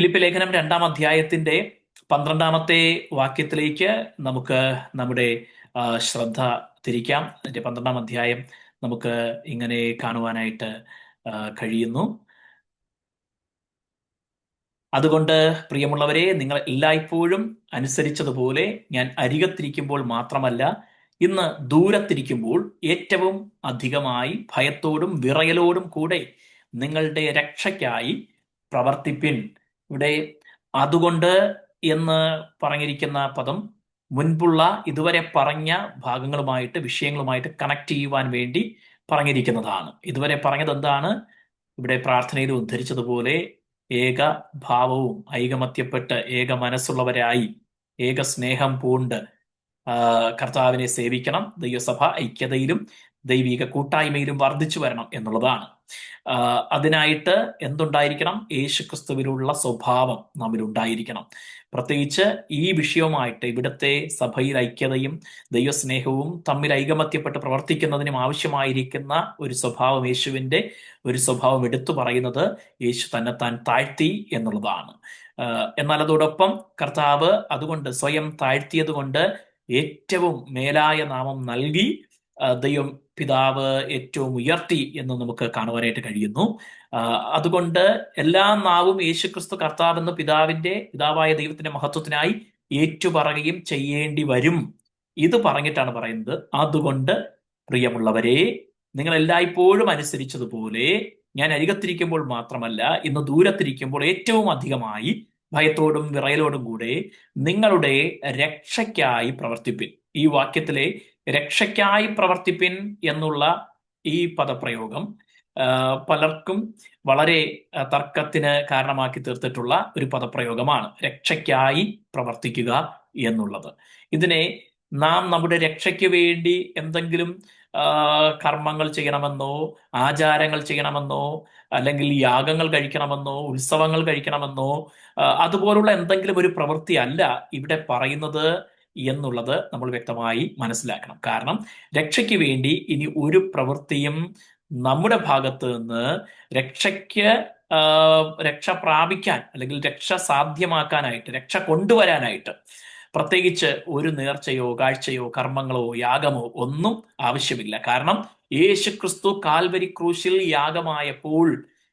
Philip ലേഖനം 2-ാം അധ്യായത്തിന്റെ 12-ാമത്തെ വാക്യത്തിലേക്ക് നമുക്ക് നമ്മുടെ ശ്രദ്ധ തിരിക്കാം. അതിന്റെ 12-ാം അധ്യായം നമുക്ക് ഇങ്ങനെ കാണുവാനായിട്ട് കഴിയുന്നു. അതുകൊണ്ട് പ്രിയമുള്ളവരെ, നിങ്ങൾ എല്ലായ്പ്പോഴും അനുസരിച്ചതുപോലെ ഞാൻ അരികത്തിരിക്കുമ്പോൾ മാത്രമല്ല, ഇന്ന് ദൂരത്തിരിക്കുമ്പോൾ ഏറ്റവും അധികമായി ഭയത്തോടും വിറയലോടും കൂടെ നിങ്ങളുടെ രക്ഷയ്ക്കായി പ്രവർത്തിപ്പിൻ. ഇവിടെ അതുകൊണ്ട് എന്ന് പറഞ്ഞിരിക്കുന്ന പദം മുൻപുള്ള ഇതുവരെ പറഞ്ഞ വിഷയങ്ങളുമായിട്ട് കണക്ട് ചെയ്യുവാൻ വേണ്ടി പറഞ്ഞിരിക്കുന്നതാണ്. ഇതുവരെ പറഞ്ഞത് എന്താണ്? ഇവിടെ പ്രാർത്ഥനയിൽ ഉദ്ധരിച്ചതുപോലെ ഏക ഭാവവും ഐകമത്യപ്പെട്ട് ഏക മനസ്സുള്ളവരായി ഏക സ്നേഹം പൂണ്ട് കർത്താവിനെ സേവിക്കണം. ദൈവസഭ ഐക്യതയിലും ദൈവിക കൂട്ടായ്മയിലും വർദ്ധിച്ചു വരണം എന്നുള്ളതാണ്. അതിനായിട്ട് എന്തുണ്ടായിരിക്കണം? യേശുക്രിസ്തുവിലുള്ള സ്വഭാവം നമ്മിൽ ഉണ്ടായിരിക്കണം. പ്രത്യേകിച്ച് ഈ വിഷയവുമായിട്ട് ഇവിടുത്തെ സഭയിൽ ഐക്യതയും ദൈവസ്നേഹവും തമ്മിൽ ഐകമത്യപ്പെട്ട് പ്രവർത്തിക്കുന്നതിനും ആവശ്യമായിരിക്കുന്ന ഒരു സ്വഭാവം, യേശുവിന്റെ ഒരു സ്വഭാവം എടുത്തു പറയുന്നത് യേശു തന്നെത്താൻ താഴ്ത്തി എന്നുള്ളതാണ്. എന്നാൽ അതോടൊപ്പം കർത്താവ് അതുകൊണ്ട് സ്വയം താഴ്ത്തിയത് കൊണ്ട് ഏറ്റവും മേലായ നാമം നൽകി ദൈവം പിതാവ് ഏറ്റവും ഉയർത്തി എന്ന് നമുക്ക് കാണുവാനായിട്ട് കഴിയുന്നു. അതുകൊണ്ട് എല്ലാ നാവും യേശുക്രിസ്തു കർത്താവെന്ന് പിതാവായ ദൈവത്തിന്റെ മഹത്വത്തിനായി ഏറ്റുപറയുകയും ചെയ്യേണ്ടി വരും. ഇത് പറഞ്ഞിട്ടാണ് പറയുന്നത്, അതുകൊണ്ട് പ്രിയമുള്ളവരെ, നിങ്ങൾ എല്ലായ്പ്പോഴും അനുസരിച്ചതുപോലെ ഞാൻ അരികത്തിരിക്കുമ്പോൾ മാത്രമല്ല, ഇന്ന് ദൂരത്തിരിക്കുമ്പോൾ ഏറ്റവും അധികമായി ഭയത്തോടും വിറയലോടും കൂടെ നിങ്ങളുടെ രക്ഷയ്ക്കായി പ്രവർത്തിപ്പിൻ. ഈ വാക്യത്തിലെ രക്ഷയ്ക്കായി പ്രവർത്തിപ്പിൻ എന്നുള്ള ഈ പദപ്രയോഗം പലർക്കും വളരെ തർക്കത്തിന് കാരണമാക്കി തീർത്തിട്ടുള്ള ഒരു പദപ്രയോഗമാണ്. രക്ഷയ്ക്കായി പ്രവർത്തിക്കുക എന്നുള്ളത്. ഇതിനെ നാം നമ്മുടെ രക്ഷയ്ക്ക് വേണ്ടി എന്തെങ്കിലും കർമ്മങ്ങൾ ചെയ്യണമെന്നോ ആചാരങ്ങൾ ചെയ്യണമെന്നോ അല്ലെങ്കിൽ യാഗങ്ങൾ കഴിക്കണമെന്നോ ഉത്സവങ്ങൾ കഴിക്കണമെന്നോ അതുപോലുള്ള എന്തെങ്കിലും ഒരു പ്രവൃത്തി അല്ല ഇവിടെ പറയുന്നത് എന്നുള്ളത് നമ്മൾ വ്യക്തമായി മനസ്സിലാക്കണം. കാരണം രക്ഷയ്ക്ക് വേണ്ടി ഇനി ഒരു പ്രവൃത്തിയും നമ്മുടെ ഭാഗത്ത് നിന്ന് രക്ഷ പ്രാപിക്കാൻ അല്ലെങ്കിൽ രക്ഷ സാധ്യമാക്കാനായിട്ട്, രക്ഷ കൊണ്ടുവരാനായിട്ട് പ്രത്യേകിച്ച് ഒരു നേർച്ചയോ കാഴ്ചയോ കർമ്മങ്ങളോ യാഗമോ ഒന്നും ആവശ്യമില്ല. കാരണം യേശുക്രിസ്തു കാൽവരി ക്രൂശിൽ യാഗമായപ്പോൾ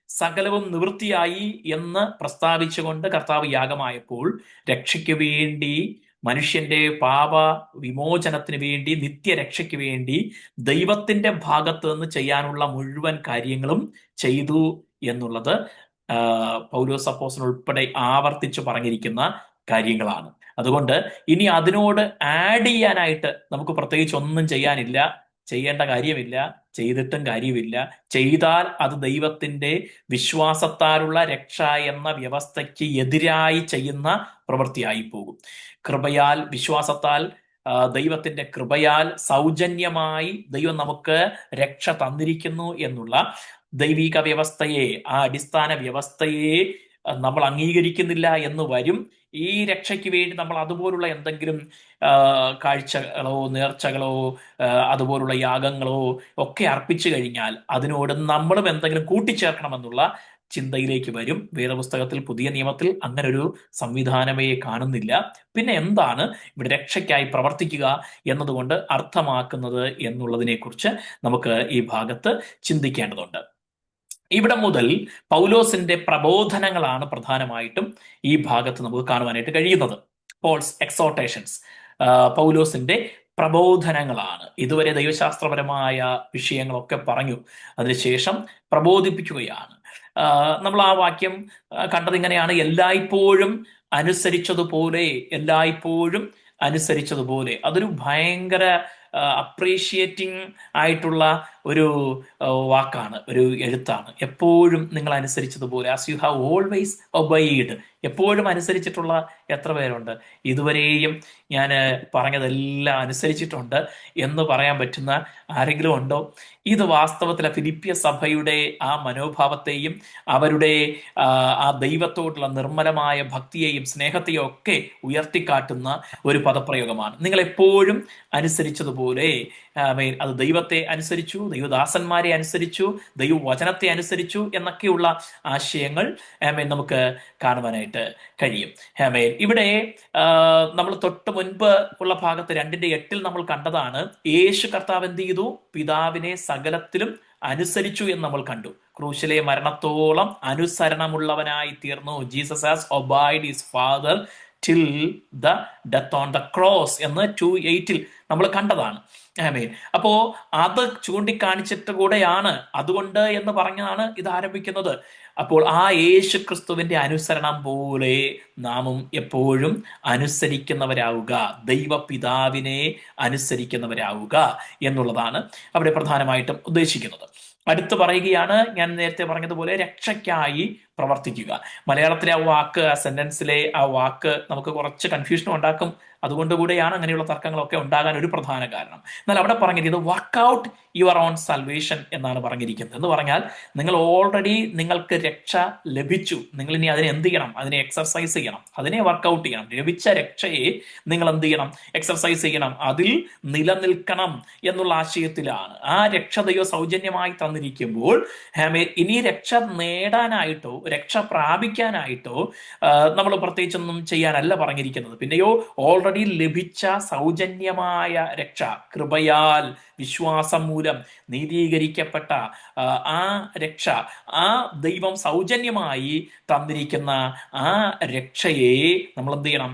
സകലവും നിവൃത്തിയായി എന്ന് പ്രസ്താവിച്ചുകൊണ്ട് കർത്താവ് യാഗമായപ്പോൾ രക്ഷയ്ക്ക് വേണ്ടി, മനുഷ്യന്റെ പാപ വിമോചനത്തിന് വേണ്ടി, നിത്യരക്ഷയ്ക്ക് വേണ്ടി ദൈവത്തിന്റെ ഭാഗത്ത് നിന്ന് ചെയ്യാനുള്ള മുഴുവൻ കാര്യങ്ങളും ചെയ്തു എന്നുള്ളത് പൗലോസ് അപ്പോസ്തലൻ ഉൾപ്പെടെ ആവർത്തിച്ചു പറഞ്ഞിരിക്കുന്ന കാര്യങ്ങളാണ്. അതുകൊണ്ട് ഇനി അതിനോട് ആഡ് ചെയ്യാനായിട്ട് നമുക്ക് പ്രത്യേകിച്ച് ഒന്നും ചെയ്യാനില്ല, ചെയ്യേണ്ട കാര്യമില്ല, ചെയ്തിട്ടും കാര്യമില്ല. ചെയ്താൽ അത് ദൈവത്തിന്റെ വിശ്വാസത്താലുള്ള രക്ഷ എന്ന വ്യവസ്ഥയ്ക്ക് എതിരായി ചെയ്യുന്ന പ്രവൃത്തിയായി പോകും. കൃപയാൽ, വിശ്വാസത്താൽ, ദൈവത്തിന്റെ കൃപയാൽ സൗജന്യമായി ദൈവം നമുക്ക് രക്ഷ തന്നിരിക്കുന്നു എന്നുള്ള ദൈവിക വ്യവസ്ഥയെ, ആ അടിസ്ഥാന വ്യവസ്ഥയെ നമ്മൾ അംഗീകരിക്കുന്നില്ല എന്ന് വരും. ഈ രക്ഷയ്ക്ക് വേണ്ടി നമ്മൾ അതുപോലുള്ള എന്തെങ്കിലും കാഴ്ചകളോ നേർച്ചകളോ അതുപോലുള്ള യാഗങ്ങളോ ഒക്കെ അർപ്പിച്ചു കഴിഞ്ഞാൽ അതിനോട് നമ്മളും എന്തെങ്കിലും കൂട്ടിച്ചേർക്കണമെന്നുള്ള ചിന്തയിലേക്ക് വരും. വേദപുസ്തകത്തിൽ, പുതിയ നിയമത്തിൽ അങ്ങനെ ഒരു സംവിധാനമേ കാണുന്നില്ല. പിന്നെ എന്താണ് ഇവിടെ രക്ഷയ്ക്കായി പ്രവർത്തിക്കുക എന്നതുകൊണ്ട് അർത്ഥമാക്കുന്നത് എന്നുള്ളതിനെ കുറിച്ച് നമുക്ക് ഈ ഭാഗത്ത് ചിന്തിക്കേണ്ടതുണ്ട്. ഇവിടെ മുതൽ പൗലോസിന്റെ പ്രബോധനങ്ങളാണ് പ്രധാനമായിട്ടും ഈ ഭാഗത്ത് നമുക്ക് കാണുവാനായിട്ട് കഴിയുന്നത്. പോൾസ് എക്സോർട്ടേഷൻസ്, പൗലോസിന്റെ പ്രബോധനങ്ങളാണ്. ഇതുവരെ ദൈവശാസ്ത്രപരമായ വിഷയങ്ങളൊക്കെ പറഞ്ഞു, അതിനുശേഷം പ്രബോധിപ്പിക്കുകയാണ്. നമ്മൾ ആ വാക്യം കണ്ടത് ഇങ്ങനെയാണ്: എല്ലായ്പ്പോഴും അനുസരിച്ചതുപോലെ, എല്ലായ്പ്പോഴും അനുസരിച്ചതുപോലെ. അതൊരു ഭയങ്കര അപ്രീഷിയേറ്റിംഗ് ആയിട്ടുള്ള ഒരു വാക്കാണ്, ഒരു എഴുത്താണ്. എപ്പോഴും നിങ്ങൾ അനുസരിച്ചതുപോലെ, as you have always obeyed. എപ്പോഴും അനുസരിച്ചിട്ടുള്ള എത്ര പേരുണ്ട്? ഇതുവരെയും ഞാൻ പറഞ്ഞതെല്ലാം അനുസരിച്ചിട്ടുണ്ട് എന്ന് പറയാൻ പറ്റുന്ന ആരെങ്കിലും ഉണ്ടോ? ഇത് വാസ്തവത്തിൽ ഫിലിപ്പിയ സഭയുടെ ആ മനോഭാവത്തെയും അവരുടെ ആ ദൈവത്തോടുള്ള നിർമ്മലമായ ഭക്തിയെയും സ്നേഹത്തെയും ഒക്കെ ഉയർത്തിക്കാട്ടുന്ന ഒരു പദപ്രയോഗമാണ്. നിങ്ങൾ എപ്പോഴും അനുസരിച്ചതുപോലെ. അത് ദൈവത്തെ അനുസരിച്ചു, ദൈവദാസന്മാരെ അനുസരിച്ചു, ദൈവവചനത്തെ അനുസരിച്ചു എന്നൊക്കെയുള്ള ആശയങ്ങൾ നമുക്ക് കാണുവാനായിട്ട് കഴിയും. ഇവിടെ നമ്മൾ തൊട്ട് മുൻപ് ഉള്ള ഭാഗത്ത് 2:8 നമ്മൾ കണ്ടതാണ്, യേശു കർത്താവ് എന്ത് ചെയ്തു? പിതാവിനെ സകലത്തിലും അനുസരിച്ചു എന്ന് നമ്മൾ കണ്ടു. ക്രൂശിലെ മരണത്തോളം അനുസരണമുള്ളവനായി തീർന്നു. Jesus has abided his father till the death on the cross എന്ന് 2:8 നമ്മൾ കണ്ടതാണ്. അപ്പോ അത് ചൂണ്ടിക്കാണിച്ചിട്ട് കൂടെയാണ്, അതുകൊണ്ട് എന്ന് പറഞ്ഞാണ് ഇത് ആരംഭിക്കുന്നത്. അപ്പോൾ ആ യേശു ക്രിസ്തുവിന്റെ അനുസരണം പോലെ നാമും എപ്പോഴും അനുസരിക്കുന്നവരാവുക, ദൈവപിതാവിനെ അനുസരിക്കുന്നവരാവുക എന്നുള്ളതാണ് അവിടെ പ്രധാനമായിട്ടും ഉദ്ദേശിക്കുന്നത്. അടുത്ത് പറയുകയാണ്, ഞാൻ നേരത്തെ പറഞ്ഞതുപോലെ രക്ഷയ്ക്കായി പ്രവർത്തിക്കുക. മലയാളത്തിലെ ആ വാക്ക്, ആ സെന്റൻസിലെ ആ വാക്ക് നമുക്ക് കുറച്ച് കൺഫ്യൂഷൻ ഉണ്ടാക്കും. അതുകൊണ്ട് കൂടെയാണ് അങ്ങനെയുള്ള തർക്കങ്ങളൊക്കെ ഉണ്ടാകാൻ ഒരു പ്രധാന കാരണം. എന്നാൽ അവിടെ പറഞ്ഞിരിക്കുന്നത് വർക്ക്ഔട്ട് യുവർ ഓൺ സൽവേഷൻ എന്നാണ് പറഞ്ഞിരിക്കുന്നത്. എന്ന് പറഞ്ഞാൽ നിങ്ങൾ ഓൾറെഡി നിങ്ങൾക്ക് രക്ഷ ലഭിച്ചു, നിങ്ങൾ ഇനി അതിനെ എന്ത് ചെയ്യണം? അതിനെ എക്സർസൈസ് ചെയ്യണം, അതിനെ വർക്ക്ഔട്ട് ചെയ്യണം. ലഭിച്ച രക്ഷയെ നിങ്ങൾ എന്ത് ചെയ്യണം? എക്സർസൈസ് ചെയ്യണം, അതിൽ നിലനിൽക്കണം എന്നുള്ള ആശയത്തിലാണ്. ആ രക്ഷ ദൈവം സൗജന്യമായി തന്നിരിക്കുമ്പോൾ ഇനി രക്ഷ നേടാനായിട്ടോ രക്ഷ പ്രാപിക്കാനായിട്ടോ നമ്മൾ പ്രത്യേകിച്ചൊന്നും ചെയ്യാനല്ല പറഞ്ഞിരിക്കുന്നത്. പിന്നെയോ ഓൾറെഡി ലഭിച്ച സൗജന്യമായ രക്ഷ, കൃപയാൽ വിശ്വാസം മൂലം നീതീകരിക്കപ്പെട്ട ആ രക്ഷ, ആ ദൈവം സൗജന്യമായി തന്നിരിക്കുന്ന ആ രക്ഷയെ നമ്മൾ എന്ത് ചെയ്യണം?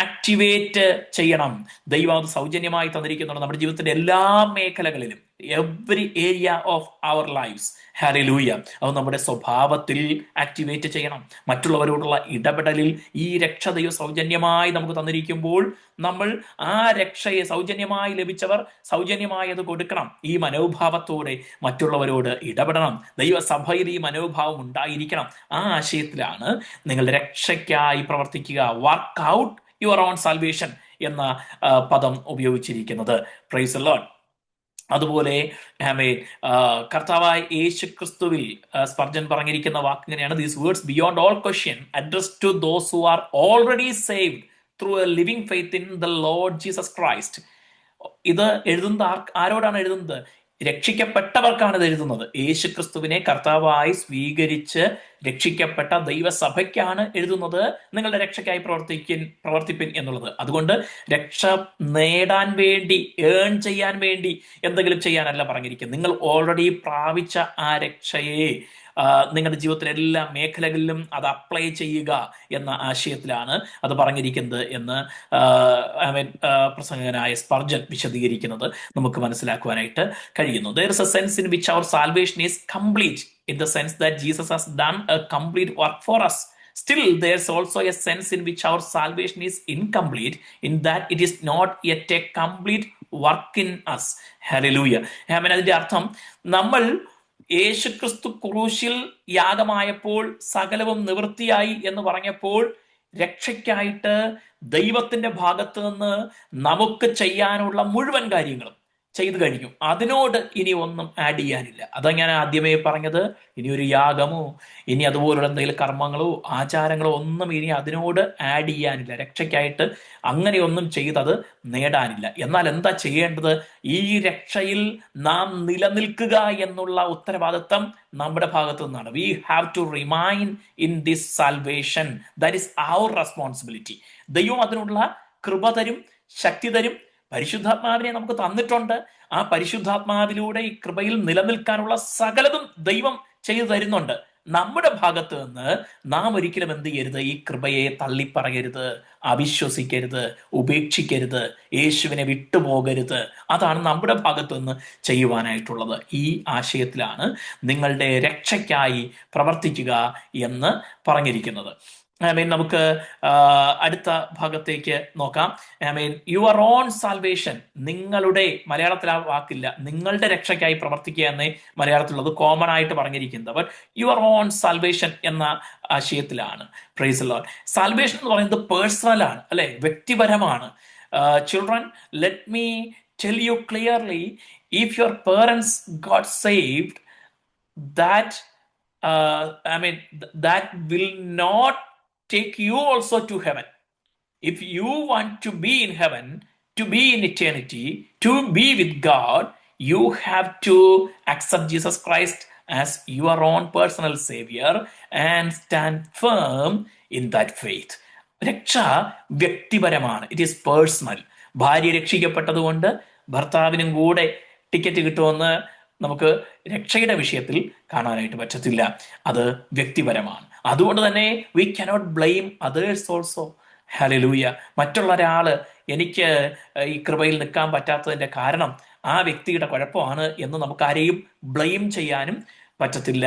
ആക്ടിവേറ്റ് ചെയ്യണം. ദൈവം അത് സൗജന്യമായി തന്നിരിക്കുന്നുണ്ട് നമ്മുടെ ജീവിതത്തിന്റെ എല്ലാ മേഖലകളിലും, every area of our lives. Hallelujah. അത് നമ്മുടെ സ്വഭാവത്തിൽ ആക്ടിവേറ്റ് ചെയ്യണം. മറ്റുള്ളവരോടുള്ള ഇടപെടലിൽ ഈ രക്ഷ ദൈവം സൗജന്യമായി നമുക്ക് തന്നിരിക്കുമ്പോൾ നമ്മൾ ആ രക്ഷയെ, സൗജന്യമായി ലഭിച്ചവർ സൗജന്യമായി അത് കൊടുക്കണം. ഈ മനോഭാവത്തോടെ മറ്റുള്ളവരോട് ഇടപെടണം. ദൈവസഭയിൽ ഈ മനോഭാവം ഉണ്ടായിരിക്കണം. ആ ആശയത്തിലാണ് നിങ്ങൾ രക്ഷയ്ക്കായി പ്രവർത്തിക്കുക, work out your own salvation എന്ന പദം ഉപയോഗിച്ചിരിക്കുന്നത്. Praise the Lord. അതുപോലെ കർത്താവായ യേശു ക്രിസ്തുവിൽ സ്പർജൻ പറഞ്ഞിരിക്കുന്ന വാക്ക് ഇങ്ങനെയാണ്, these words beyond all question addressed to those who are already saved through a living faith in the Lord Jesus Christ. ഇത് എഴുതുന്നത് ആരോടാണ് എഴുതുന്നത്? രക്ഷിക്കപ്പെട്ടവർക്കാണ് ഇത് എഴുതുന്നത്. യേശു ക്രിസ്തുവിനെ കർത്താവായി സ്വീകരിച്ച് രക്ഷിക്കപ്പെട്ട ദൈവസഭയ്ക്കാണ് എഴുതുന്നത്, നിങ്ങളുടെ രക്ഷയ്ക്കായി പ്രവർത്തിപ്പിൻ എന്നുള്ളത്. അതുകൊണ്ട് രക്ഷ നേടാൻ വേണ്ടി, ഏൺ ചെയ്യാൻ വേണ്ടി എന്തെങ്കിലും ചെയ്യാനല്ല പറഞ്ഞിരിക്കുന്നത്. നിങ്ങൾ ഓൾറെഡി പ്രാപിച്ച ആ രക്ഷയെ നിങ്ങളുടെ ജീവിതത്തിലെ എല്ലാ മേഖലകളിലും അത് അപ്ലൈ ചെയ്യുക എന്ന ആശയത്തിലാണ് അത് പറഞ്ഞിരിക്കുന്നത് എന്ന് പ്രസംഗകനായ സ്പർജൻ വിശദീകരിക്കുന്നത് നമുക്ക് മനസ്സിലാക്കുവാനായിട്ട് കഴിയുന്നു. There is a sense in which our salvation is complete, in the sense that Jesus has done a complete work for us. Still, there's also a sense in which our salvation is incomplete, in that it is not yet a complete work in us. Hallelujah. അതിന്റെ അർത്ഥം, നമ്മൾ യേശുക്രിസ്തു ക്രൂശിൽ യാഗമായപ്പോൾ സകലവും നിവൃത്തിയായി എന്ന് പറഞ്ഞപ്പോൾ രക്ഷയ്ക്കായിട്ട് ദൈവത്തിന്റെ ഭാഗത്ത് നിന്ന് നമുക്ക് ചെയ്യാനുള്ള മുഴുവൻ കാര്യങ്ങളും ചെയ്തു കഴിഞ്ഞു. അതിനോട് ഇനി ഒന്നും ആഡ് ചെയ്യാനില്ല. അതാ ഞാൻ ആദ്യമേ പറഞ്ഞത്. ഇനി ഒരു യാഗമോ ഇനി അതുപോലുള്ള എന്തെങ്കിലും കർമ്മങ്ങളോ ആചാരങ്ങളോ ഒന്നും ഇനി അതിനോട് ആഡ് ചെയ്യാനില്ല. രക്ഷയ്ക്കായിട്ട് അങ്ങനെയൊന്നും ചെയ്തത് നേടാനില്ല. എന്നാൽ എന്താ ചെയ്യേണ്ടത്? ഈ രക്ഷയിൽ നാം നിലനിൽക്കുക എന്നുള്ള ഉത്തരവാദിത്തം നമ്മുടെ ഭാഗത്തു നിന്നാണ്. We have to remain in this salvation. That is our responsibility. ദൈവം അതിനുള്ള കൃപ തരും, ശക്തി തരും. പരിശുദ്ധാത്മാവിനെ നമുക്ക് തന്നിട്ടുണ്ട്. ആ പരിശുദ്ധാത്മാവിലൂടെ ഈ കൃപയിൽ നിലനിൽക്കാനുള്ള സകലതും ദൈവം ചെയ്തു തരുന്നുണ്ട്. നമ്മുടെ ഭാഗത്ത് നിന്ന് നാം ഒരിക്കലും എന്ത് ചെയ്യരുത്? ഈ കൃപയെ തള്ളിപ്പറയരുത്, അവിശ്വസിക്കരുത്, ഉപേക്ഷിക്കരുത്, യേശുവിനെ വിട്ടുപോകരുത്. അതാണ് നമ്മുടെ ഭാഗത്ത് നിന്ന് ചെയ്യുവാനായിട്ടുള്ളത്. ഈ ആശയത്തിലാണ് നിങ്ങളുടെ രക്ഷയ്ക്കായി പ്രവർത്തിക്കുക എന്ന് പറഞ്ഞിരിക്കുന്നത്. നമുക്ക് അടുത്ത ഭാഗത്തേക്ക് നോക്കാം. യുവർ ഓൺ സാൽവേഷൻ, നിങ്ങളുടെ, മലയാളത്തിൽ ആ വാക്കില്ല, നിങ്ങളുടെ രക്ഷയ്ക്കായി പ്രവർത്തിക്കുക എന്നേ മലയാളത്തിലുള്ളത്, കോമൺ ആയിട്ട് പറഞ്ഞിരിക്കുന്നത്. ബട്ട് യുവർ ഓൺ സാൽവേഷൻ എന്ന ആശയത്തിലാണ്. Praise the Lord. സാൽവേഷൻ എന്ന് പറയുന്നത് പേഴ്സണൽ ആണ്, അല്ലെ, വ്യക്തിപരമാണ്. Children, let me tell you clearly, if your parents got saved, that will not take you also to heaven. If you want to be in heaven, to be in eternity, to be with God, you have to accept Jesus Christ as your own personal savior and stand firm in that faith. രക്ഷ വ്യക്തിപരമാണ്, it is personal. ഭാര്യ രക്ഷിക്കപ്പെട്ടതുകൊണ്ട് ഭർത്താവിനും കൂടെ ticket കിട്ടുമെന്ന് നമുക്ക് രക്ഷയുടെ വിഷയത്തിൽ കാണാനായിട്ട് പറ്റത്തില്ല. അത് വ്യക്തിപരമാണ്. അതുകൊണ്ട് തന്നെ we cannot blame others also. Hallelujah. മറ്റുള്ള ഒരാള് എനിക്ക് ഈ കൃപയിൽ നിൽക്കാൻ പറ്റാത്തതിന്റെ കാരണം ആ വ്യക്തിയുടെ കുഴപ്പമാണ് എന്ന് നമുക്ക് ആരെയും ബ്ലെയിം ചെയ്യാനും പറ്റത്തില്ല.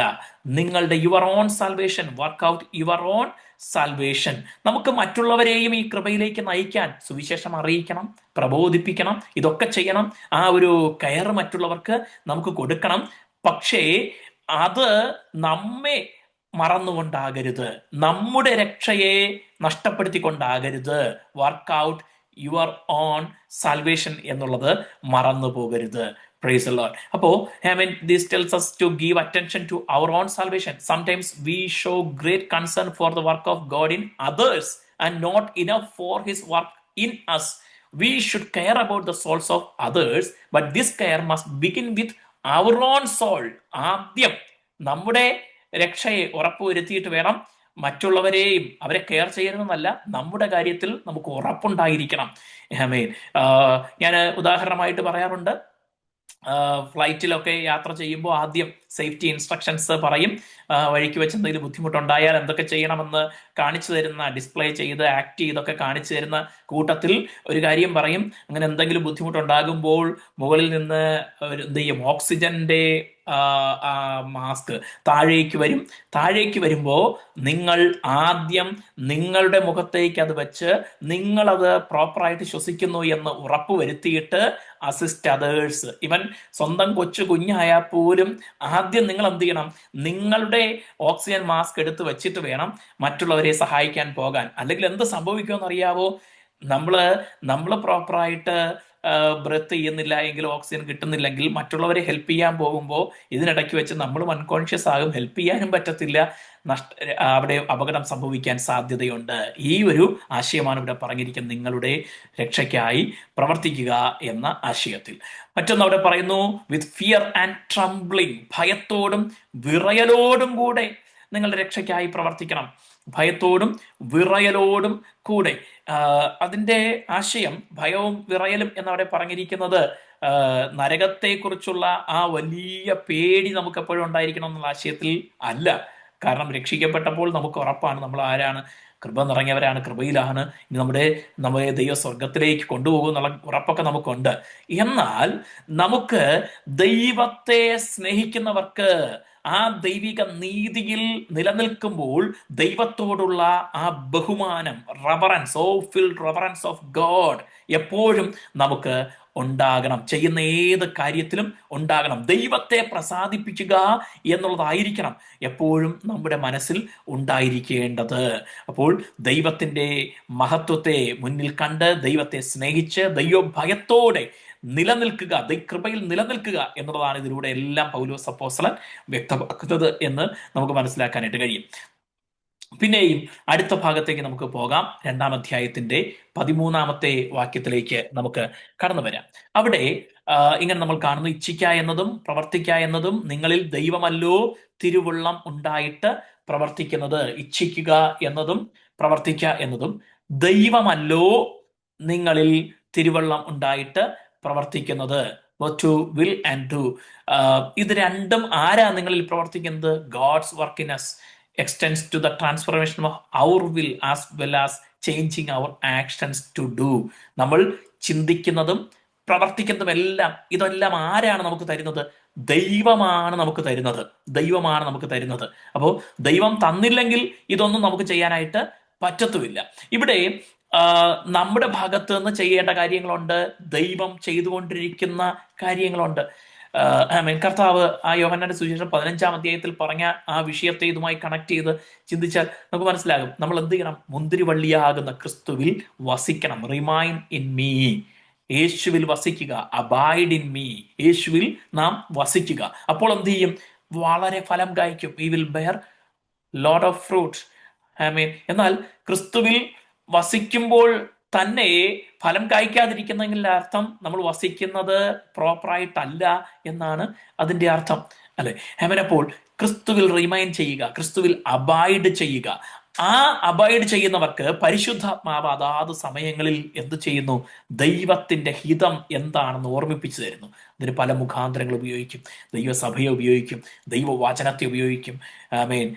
നിങ്ങളുടെ your own salvation, work out your own salvation. നമുക്ക് മറ്റുള്ളവരെയും ഈ കൃപയിലേക്ക് നയിക്കാൻ സുവിശേഷം അറിയിക്കണം, പ്രബോധിപ്പിക്കണം, ഇതൊക്കെ ചെയ്യണം. ആ ഒരു കെയർ മറ്റുള്ളവർക്ക് നമുക്ക് കൊടുക്കണം. പക്ഷേ അത് നമ്മെ മറന്നുകൊണ്ടാകരുത്, നമ്മുടെ രക്ഷയെ നഷ്ടപ്പെടുത്തിക്കൊണ്ടാകരുത്. Work out your own salvation എന്നുള്ളത് മറന്നു പോകരുത്. Praise the Lord. അപ്പോ this tells us to give attention to our own salvation. Sometimes we show great concern for the work of God in others and not enough for his work in us. We should care about the souls of others, but this care must begin with our own soul. ആദ്യം നമ്മുടെ രക്ഷയെ ഉറപ്പുവരുത്തിയിട്ട് വേണം മറ്റുള്ളവരെയും അവരെ care ചെയ്യണമെന്നല്ല, നമ്മുടെ കാര്യത്തിൽ നമുക്ക് ഉറപ്പുണ്ടായിരിക്കണം. ഞാൻ ഉദാഹരണമായിട്ട് പറയാറുണ്ട്, ഫ്ലൈറ്റിലൊക്കെ യാത്ര ചെയ്യുമ്പോൾ ആദ്യം സേഫ്റ്റി ഇൻസ്ട്രക്ഷൻസ് പറയും. വഴിക്ക് വെച്ച് എന്തെങ്കിലും ബുദ്ധിമുട്ടുണ്ടായാൽ എന്തൊക്കെ ചെയ്യണമെന്ന് കാണിച്ചു തരുന്ന, ഡിസ്പ്ലേ ചെയ്ത് ആക്ട് ചെയ്തൊക്കെ കാണിച്ചു തരുന്ന കൂട്ടത്തിൽ ഒരു കാര്യം പറയും, അങ്ങനെ എന്തെങ്കിലും ബുദ്ധിമുട്ടുണ്ടാകുമ്പോൾ മുകളിൽ നിന്ന് എന്ത് ചെയ്യും, ഓക്സിജന്റെ മാസ്ക് താഴേക്ക് വരും. താഴേക്ക് വരുമ്പോൾ നിങ്ങൾ ആദ്യം നിങ്ങളുടെ മുഖത്തേക്ക് അത് വെച്ച് നിങ്ങളത് പ്രോപ്പറായിട്ട് ശ്വസിക്കുന്നു എന്ന് ഉറപ്പ് വരുത്തിയിട്ട് അസിസ്റ്റ് അതേഴ്സ്. ഇവൻ സ്വന്തം കൊച്ചു കുഞ്ഞായാൽ പോലും ആദ്യം നിങ്ങൾ എന്ത് ചെയ്യണം, നിങ്ങളുടെ ഓക്സിജൻ മാസ്ക് എടുത്ത് വെച്ചിട്ട് വേണം മറ്റുള്ളവരെ സഹായിക്കാൻ പോകാൻ. അല്ലെങ്കിൽ എന്ത് സംഭവിക്കുമെന്ന് അറിയാവോ? നമ്മള് പ്രോപ്പറായിട്ട് ബ്രെത്ത് ചെയ്യുന്നില്ല എങ്കിൽ, ഓക്സിജൻ കിട്ടുന്നില്ലെങ്കിൽ മറ്റുള്ളവരെ ഹെൽപ്പ് ചെയ്യാൻ പോകുമ്പോൾ ഇതിനിടയ്ക്ക് വെച്ച് നമ്മളും അൺകോൺഷ്യസ് ആകും, ഹെൽപ്പ് ചെയ്യാനും പറ്റത്തില്ല, അവിടെ അപകടം സംഭവിക്കാൻ സാധ്യതയുണ്ട്. ഈ ഒരു ആശയമാണ് ഇവിടെ പറഞ്ഞിരിക്കുന്നത്, നിങ്ങളുടെ രക്ഷയ്ക്കായി പ്രവർത്തിക്കുക എന്ന ആശയത്തിൽ. മറ്റൊന്ന് അവിടെ പറയുന്നു, വിത്ത് ഫിയർ ആൻഡ് ട്രംബ്ലിംഗ്, ഭയത്തോടും വിറയലോടും കൂടെ നിങ്ങളുടെ രക്ഷയ്ക്കായി പ്രവർത്തിക്കണം. ഭയത്തോടും വിറയലോടും കൂടെ. അതിന്റെ ആശയം ഭയവും വിറയലും എന്നവിടെ പറഞ്ഞിരിക്കുന്നത് നരകത്തെക്കുറിച്ചുള്ള ആ വലിയ പേടി നമുക്ക് എപ്പോഴും ഉണ്ടായിരിക്കണം എന്നുള്ള ആശയത്തിൽ അല്ല. കാരണം രക്ഷിക്കപ്പെട്ടപ്പോൾ നമുക്ക് ഉറപ്പാണ് നമ്മൾ ആരാണ്, കൃപ നിറഞ്ഞവരാണ്, കൃപയിലാണ്, ഇനി നമ്മുടെ ദൈവ സ്വർഗത്തിലേക്ക് കൊണ്ടുപോകും എന്നുള്ള ഉറപ്പൊക്കെ നമുക്കുണ്ട്. എന്നാൽ നമുക്ക് ദൈവത്തെ സ്നേഹിക്കുന്നവർക്ക് ആ ദൈവിക നീതിയിൽ നിലനിൽക്കുമ്പോൾ ദൈവത്തോടുള്ള ആ ബഹുമാനം, റെവറൻസ് ഓഫ് ഗോഡ് എപ്പോഴും നമുക്ക് ഉണ്ടാകണം. ചെയ്യുന്ന ഏത് കാര്യത്തിലും ഉണ്ടാകണം. ദൈവത്തെ പ്രസാദിപ്പിക്കുക എന്നുള്ളതായിരിക്കണം എപ്പോഴും നമ്മുടെ മനസ്സിൽ ഉണ്ടായിരിക്കേണ്ടത്. അപ്പോൾ ദൈവത്തിൻ്റെ മഹത്വത്തെ മുന്നിൽ കണ്ട് ദൈവത്തെ സ്നേഹിച്ച് ദൈവഭയത്തോടെ നിലനിൽക്കുക, കൃപയിൽ നിലനിൽക്കുക എന്നുള്ളതാണ് ഇതിലൂടെ എല്ലാം പൗലോസ് അപ്പോസ്തലൻ വ്യക്തമാക്കുന്നത് എന്ന് നമുക്ക് മനസ്സിലാക്കാനായിട്ട് കഴിയും. പിന്നെയും അടുത്ത ഭാഗത്തേക്ക് നമുക്ക് പോകാം. 2-ാം അധ്യായത്തിന്റെ 13-ാമത്തെ വാക്യത്തിലേക്ക് നമുക്ക് കടന്നു വരാം. അവിടെ ഇങ്ങനെ നമ്മൾ കാണുന്നു, ഇച്ഛിക്ക എന്നതും പ്രവർത്തിക്ക എന്നതും നിങ്ങളിൽ ദൈവമല്ലോ തിരുവുള്ളം ഉണ്ടായിട്ട് പ്രവർത്തിക്കുന്നത്. ഇച്ഛിക്കുക എന്നതും പ്രവർത്തിക്ക എന്നതും ദൈവമല്ലോ നിങ്ങളിൽ തിരുവള്ളം ഉണ്ടായിട്ട് പ്രവർത്തിക്കുന്നത്. To will and do. ഇത് രണ്ടും ആരാ നിങ്ങളിൽ പ്രവർത്തിക്കുന്നത്? God's work in us extends to the transformation of our will as well as changing our actions to do. നമ്മൾ ചിന്തിക്കുന്നതും പ്രവർത്തിക്കുന്നതും ഇതെല്ലാം ആരാണ് നമുക്ക് തരുന്നത്? ദൈവമാണ് നമുക്ക് തരുന്നത്. അപ്പോൾ ദൈവം തന്നില്ലെങ്കിൽ ഇതൊന്നും നമുക്ക് ചെയ്യാനായിട്ട് പറ്റത്തുമില്ല. ഇവിടെ നമ്മുടെ ഭാഗത്ത് നിന്ന് ചെയ്യേണ്ട കാര്യങ്ങളുണ്ട്, ദൈവം ചെയ്തുകൊണ്ടിരിക്കുന്ന കാര്യങ്ങളുണ്ട്. കർത്താവ് ആ യോഹന്നാന്റെ സുവിശേഷം 15-ാം അധ്യായത്തിൽ പറഞ്ഞ ആ വിഷയത്തെ ഇതുമായി കണക്ട് ചെയ്ത് ചിന്തിച്ചാൽ നമുക്ക് മനസ്സിലാകും. നമ്മൾ എന്ത് ചെയ്യണം? മുന്തിരിവള്ളിയാകുന്ന ക്രിസ്തുവിൽ വസിക്കണം. റിമൈൻ ഇൻ മീ, യേശുവിൽ വസിക്കുക. അബൈഡ് ഇൻ മീ, യേശുവിൽ നാം വസിക്കുക. അപ്പോൾ എന്ത് ചെയ്യും? വളരെ ഫലം കായ്ക്കും. We will bear lot of fruit. എന്നാൽ ക്രിസ്തുവിൽ വസിക്കുമ്പോൾ തന്നെ ഫലം കായ്ക്കാതിരിക്കുന്നതിൻ്റെ അർത്ഥം നമ്മൾ വസിക്കുന്നത് പ്രോപ്പറായിട്ടല്ല എന്നാണ് അതിൻ്റെ അർത്ഥം, അല്ലെ? അപ്പോൾ ക്രിസ്തുവിൽ റിമൈൻ ചെയ്യുക, ക്രിസ്തുവിൽ അബൈഡ് ചെയ്യുക. ആ അബൈഡ് ചെയ്യുന്നവർക്ക് പരിശുദ്ധാത്മാവ് അതാത് സമയങ്ങളിൽ എന്ത് ചെയ്യുന്നു? ദൈവത്തിന്റെ ഹിതം എന്താണെന്ന് ഓർമ്മിപ്പിച്ചു തരുന്നു. അതിന് പല മുഖാന്തരങ്ങൾ ഉപയോഗിക്കും. ദൈവസഭയെ ഉപയോഗിക്കും, ദൈവവചനത്തെ ഉപയോഗിക്കും, ആമേൻ,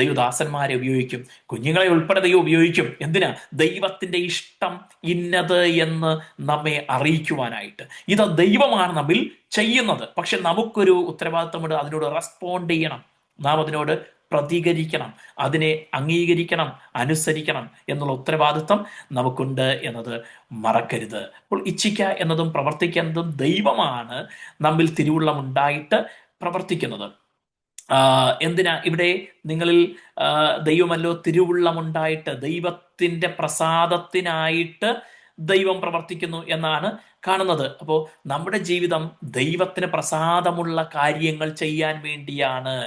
ദൈവദാസന്മാരെ ഉപയോഗിക്കും, കുഞ്ഞുങ്ങളെ ഉൾപ്പെടെ ദൈവം ഉപയോഗിക്കും. എന്തിനാ? ദൈവത്തിന്റെ ഇഷ്ടം ഇന്നത് എന്ന് നമ്മെ അറിയിക്കുവാനായിട്ട്. ഇത് ദൈവമാണ് നമ്മിൽ ചെയ്യുന്നത്. പക്ഷെ നമുക്കൊരു ഉത്തരവാദിത്തമുണ്ട്, അതിനോട് റെസ്പോണ്ട് ചെയ്യണം, നാം അതിനോട് പ്രതികരിക്കണം, അതിനെ അംഗീകരിക്കണം, അനുസരിക്കണം എന്നുള്ള ഉത്തരവാദിത്വം നമുക്കുണ്ട് എന്നത് മറക്കരുത്. അപ്പോൾ ഇച്ഛിക്കുക എന്നതും പ്രവർത്തിക്കുക എന്നതും ദൈവമാണ് നമ്മിൽ തിരുവുള്ളമുണ്ടായിട്ട് പ്രവർത്തിക്കുന്നത്. എന്തിനാ ഇവിടെ നിങ്ങളിൽ ദൈവമല്ലോ തിരുവുള്ളമുണ്ടായിട്ട്, ദൈവത്തിന്റെ പ്രസാദത്തിനായിട്ട് ദൈവം പ്രവർത്തിക്കുന്നു എന്നാണ് കാണുന്നത്. അപ്പോൾ നമ്മുടെ ജീവിതം ദൈവത്തിന് പ്രസാദമുള്ള കാര്യങ്ങൾ ചെയ്യാൻ വേണ്ടിയാണ്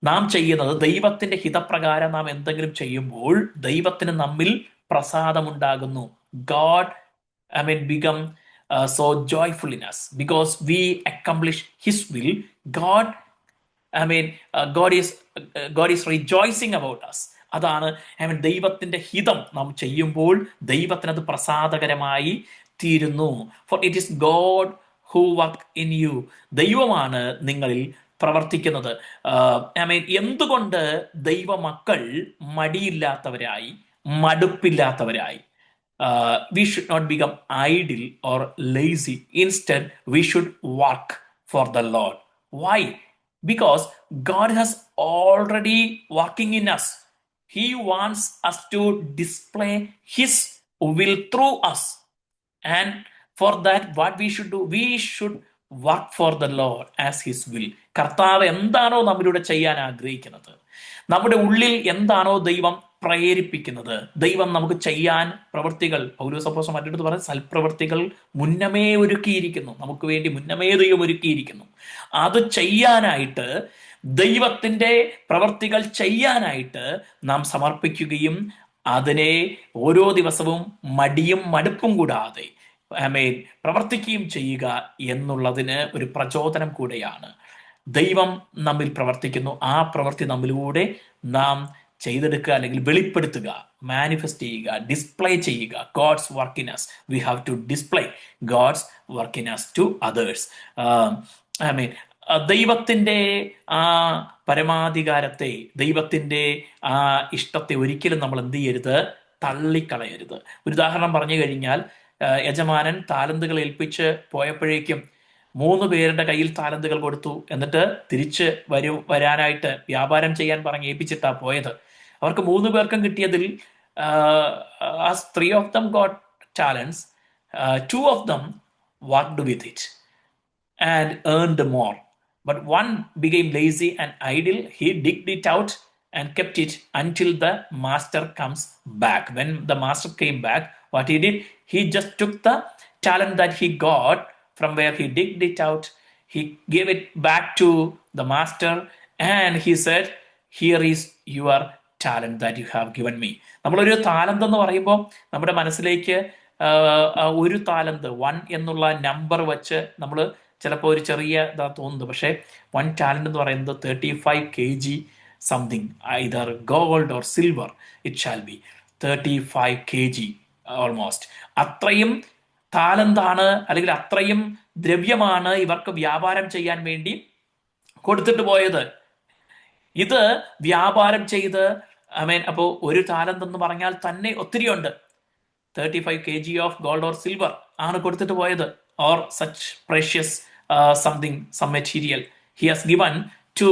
നാം ചെയ്യുന്നത്. ദൈവത്തിന്റെ ഹിതപ്രകാരം നാം എന്തെങ്കിലും ചെയ്യുമ്പോൾ ദൈവത്തിന് നമ്മിൽ പ്രസാദമുണ്ടാകുന്നു. God become so joyful in us because we accomplish his will. God God is rejoicing about us. അതാണ് ദൈവത്തിന്റെ ഹിതം നാം ചെയ്യുമ്പോൾ ദൈവത്തിന് അത് പ്രസാദകരമായി തീരുന്നു. For it is God who work in you. ദൈവമാണ് നിങ്ങളിൽ പ്രവർത്തിക്കുന്നത്. എന്തുകൊണ്ട് ദൈവമക്കൾ മടിയില്ലാത്തവരായി, മടുപ്പില്ലാത്തവരായി? We should not become idle or lazy. Instead, we should work for the Lord. Why? Because God has already working in us. He wants us to display His will through us. And for that, what we should do? We should work for the Lord as His will. കർത്താവ് എന്താണോ നമ്മളിലൂടെ ചെയ്യാൻ ആഗ്രഹിക്കുന്നത്, നമ്മുടെ ഉള്ളിൽ എന്താണോ ദൈവം പ്രേരിപ്പിക്കുന്നത്, ദൈവം നമുക്ക് ചെയ്യാൻ പ്രവൃത്തികൾ, പൗലോസ് അപ്പോസ്തലൻ മറ്റൊരിടത്ത് പറഞ്ഞ സൽപ്രവൃത്തികൾ മുന്നമേ ഒരുക്കിയിരിക്കുന്നു, നമുക്ക് വേണ്ടി മുന്നമേ ദൈവം ഒരുക്കിയിരിക്കുന്നു. അത് ചെയ്യാനായിട്ട്, ദൈവത്തിന്റെ പ്രവൃത്തികൾ ചെയ്യാനായിട്ട് നാം സമർപ്പിക്കുകയും അതിനെ ഓരോ ദിവസവും മടിയും മടുപ്പും കൂടാതെ പ്രവർത്തിക്കുകയും ചെയ്യുക എന്നുള്ളതിന് ഒരു പ്രചോദനം കൂടെയാണ്. ദൈവം നമ്മിൽ പ്രവർത്തിക്കുന്നു, ആ പ്രവൃത്തി നമ്മിലൂടെ നാം ചെയ്തെടുക്കുക, അല്ലെങ്കിൽ വെളിപ്പെടുത്തുക, മാനിഫെസ്റ്റ് ചെയ്യുക, ഡിസ്പ്ലേ ചെയ്യുക. God's work in us. We have to display God's work in us to others. ദൈവത്തിന്റെ ആ പരമാധികാരത്തെ, ദൈവത്തിന്റെ ആ ഇഷ്ടത്തെ ഒരിക്കലും നമ്മൾ എന്ത് ചെയ്യരുത്? തള്ളിക്കളയരുത്. ഒരു ഉദാഹരണം പറഞ്ഞു കഴിഞ്ഞാൽ, യജമാനൻ താലന്തുകൾ ഏൽപ്പിച്ച് പോയപ്പോഴേക്കും 3 പേരുടെ കയ്യിൽ താലന്തുകൾ കൊടുത്തു. എന്നിട്ട് തിരിച്ച് വരാനായിട്ട് വ്യാപാരം ചെയ്യാൻ പറഞ്ഞ് ഏൽപ്പിച്ചിട്ടാ പോയത്. അവർക്ക് 3 പേർക്കും കിട്ടിയതിൽ as 3 of them got talents, 2 of them worked with it and earned more. But one became lazy and idle. He digged it out and kept it until the master comes back. When the master came back, what he did? He just took the talent that he got from where he digged it out. He gave it back to the master and he said, "Here is your talent that you have given me." നമ്മളൊരു താലന്ത് എന്ന് പറയുമ്പോൾ നമ്മുടെ മനസ്സിലേക്ക് ഒരു താലന്ത് 1 എന്നുള്ള number വെച്ച് നമ്മൾ ചിലപ്പോൾ ഒരു ചെറിയ ഇതാ തോന്നുന്നത്. പക്ഷേ 1 talent എന്ന് പറയുന്നത് 35 kg something, either gold or silver it shall be. 35 kg almost. അത്രയും താലന്താണ്, അല്ലെങ്കിൽ അത്രയും ദ്രവ്യമാണ് ഇവർക്ക് വ്യാപാരം ചെയ്യാൻ വേണ്ടി കൊടുത്തിട്ട് പോയത്. ഇത് വ്യാപാരം ചെയ്ത് അപ്പോ ഒരു താലന്ത് എന്ന് പറഞ്ഞാൽ തന്നെ ഒത്തിരിയുണ്ട്. 35 kg of gold or silver ആണ് കൊടുത്തിട്ട് പോയത്, or such precious something, some material he has given to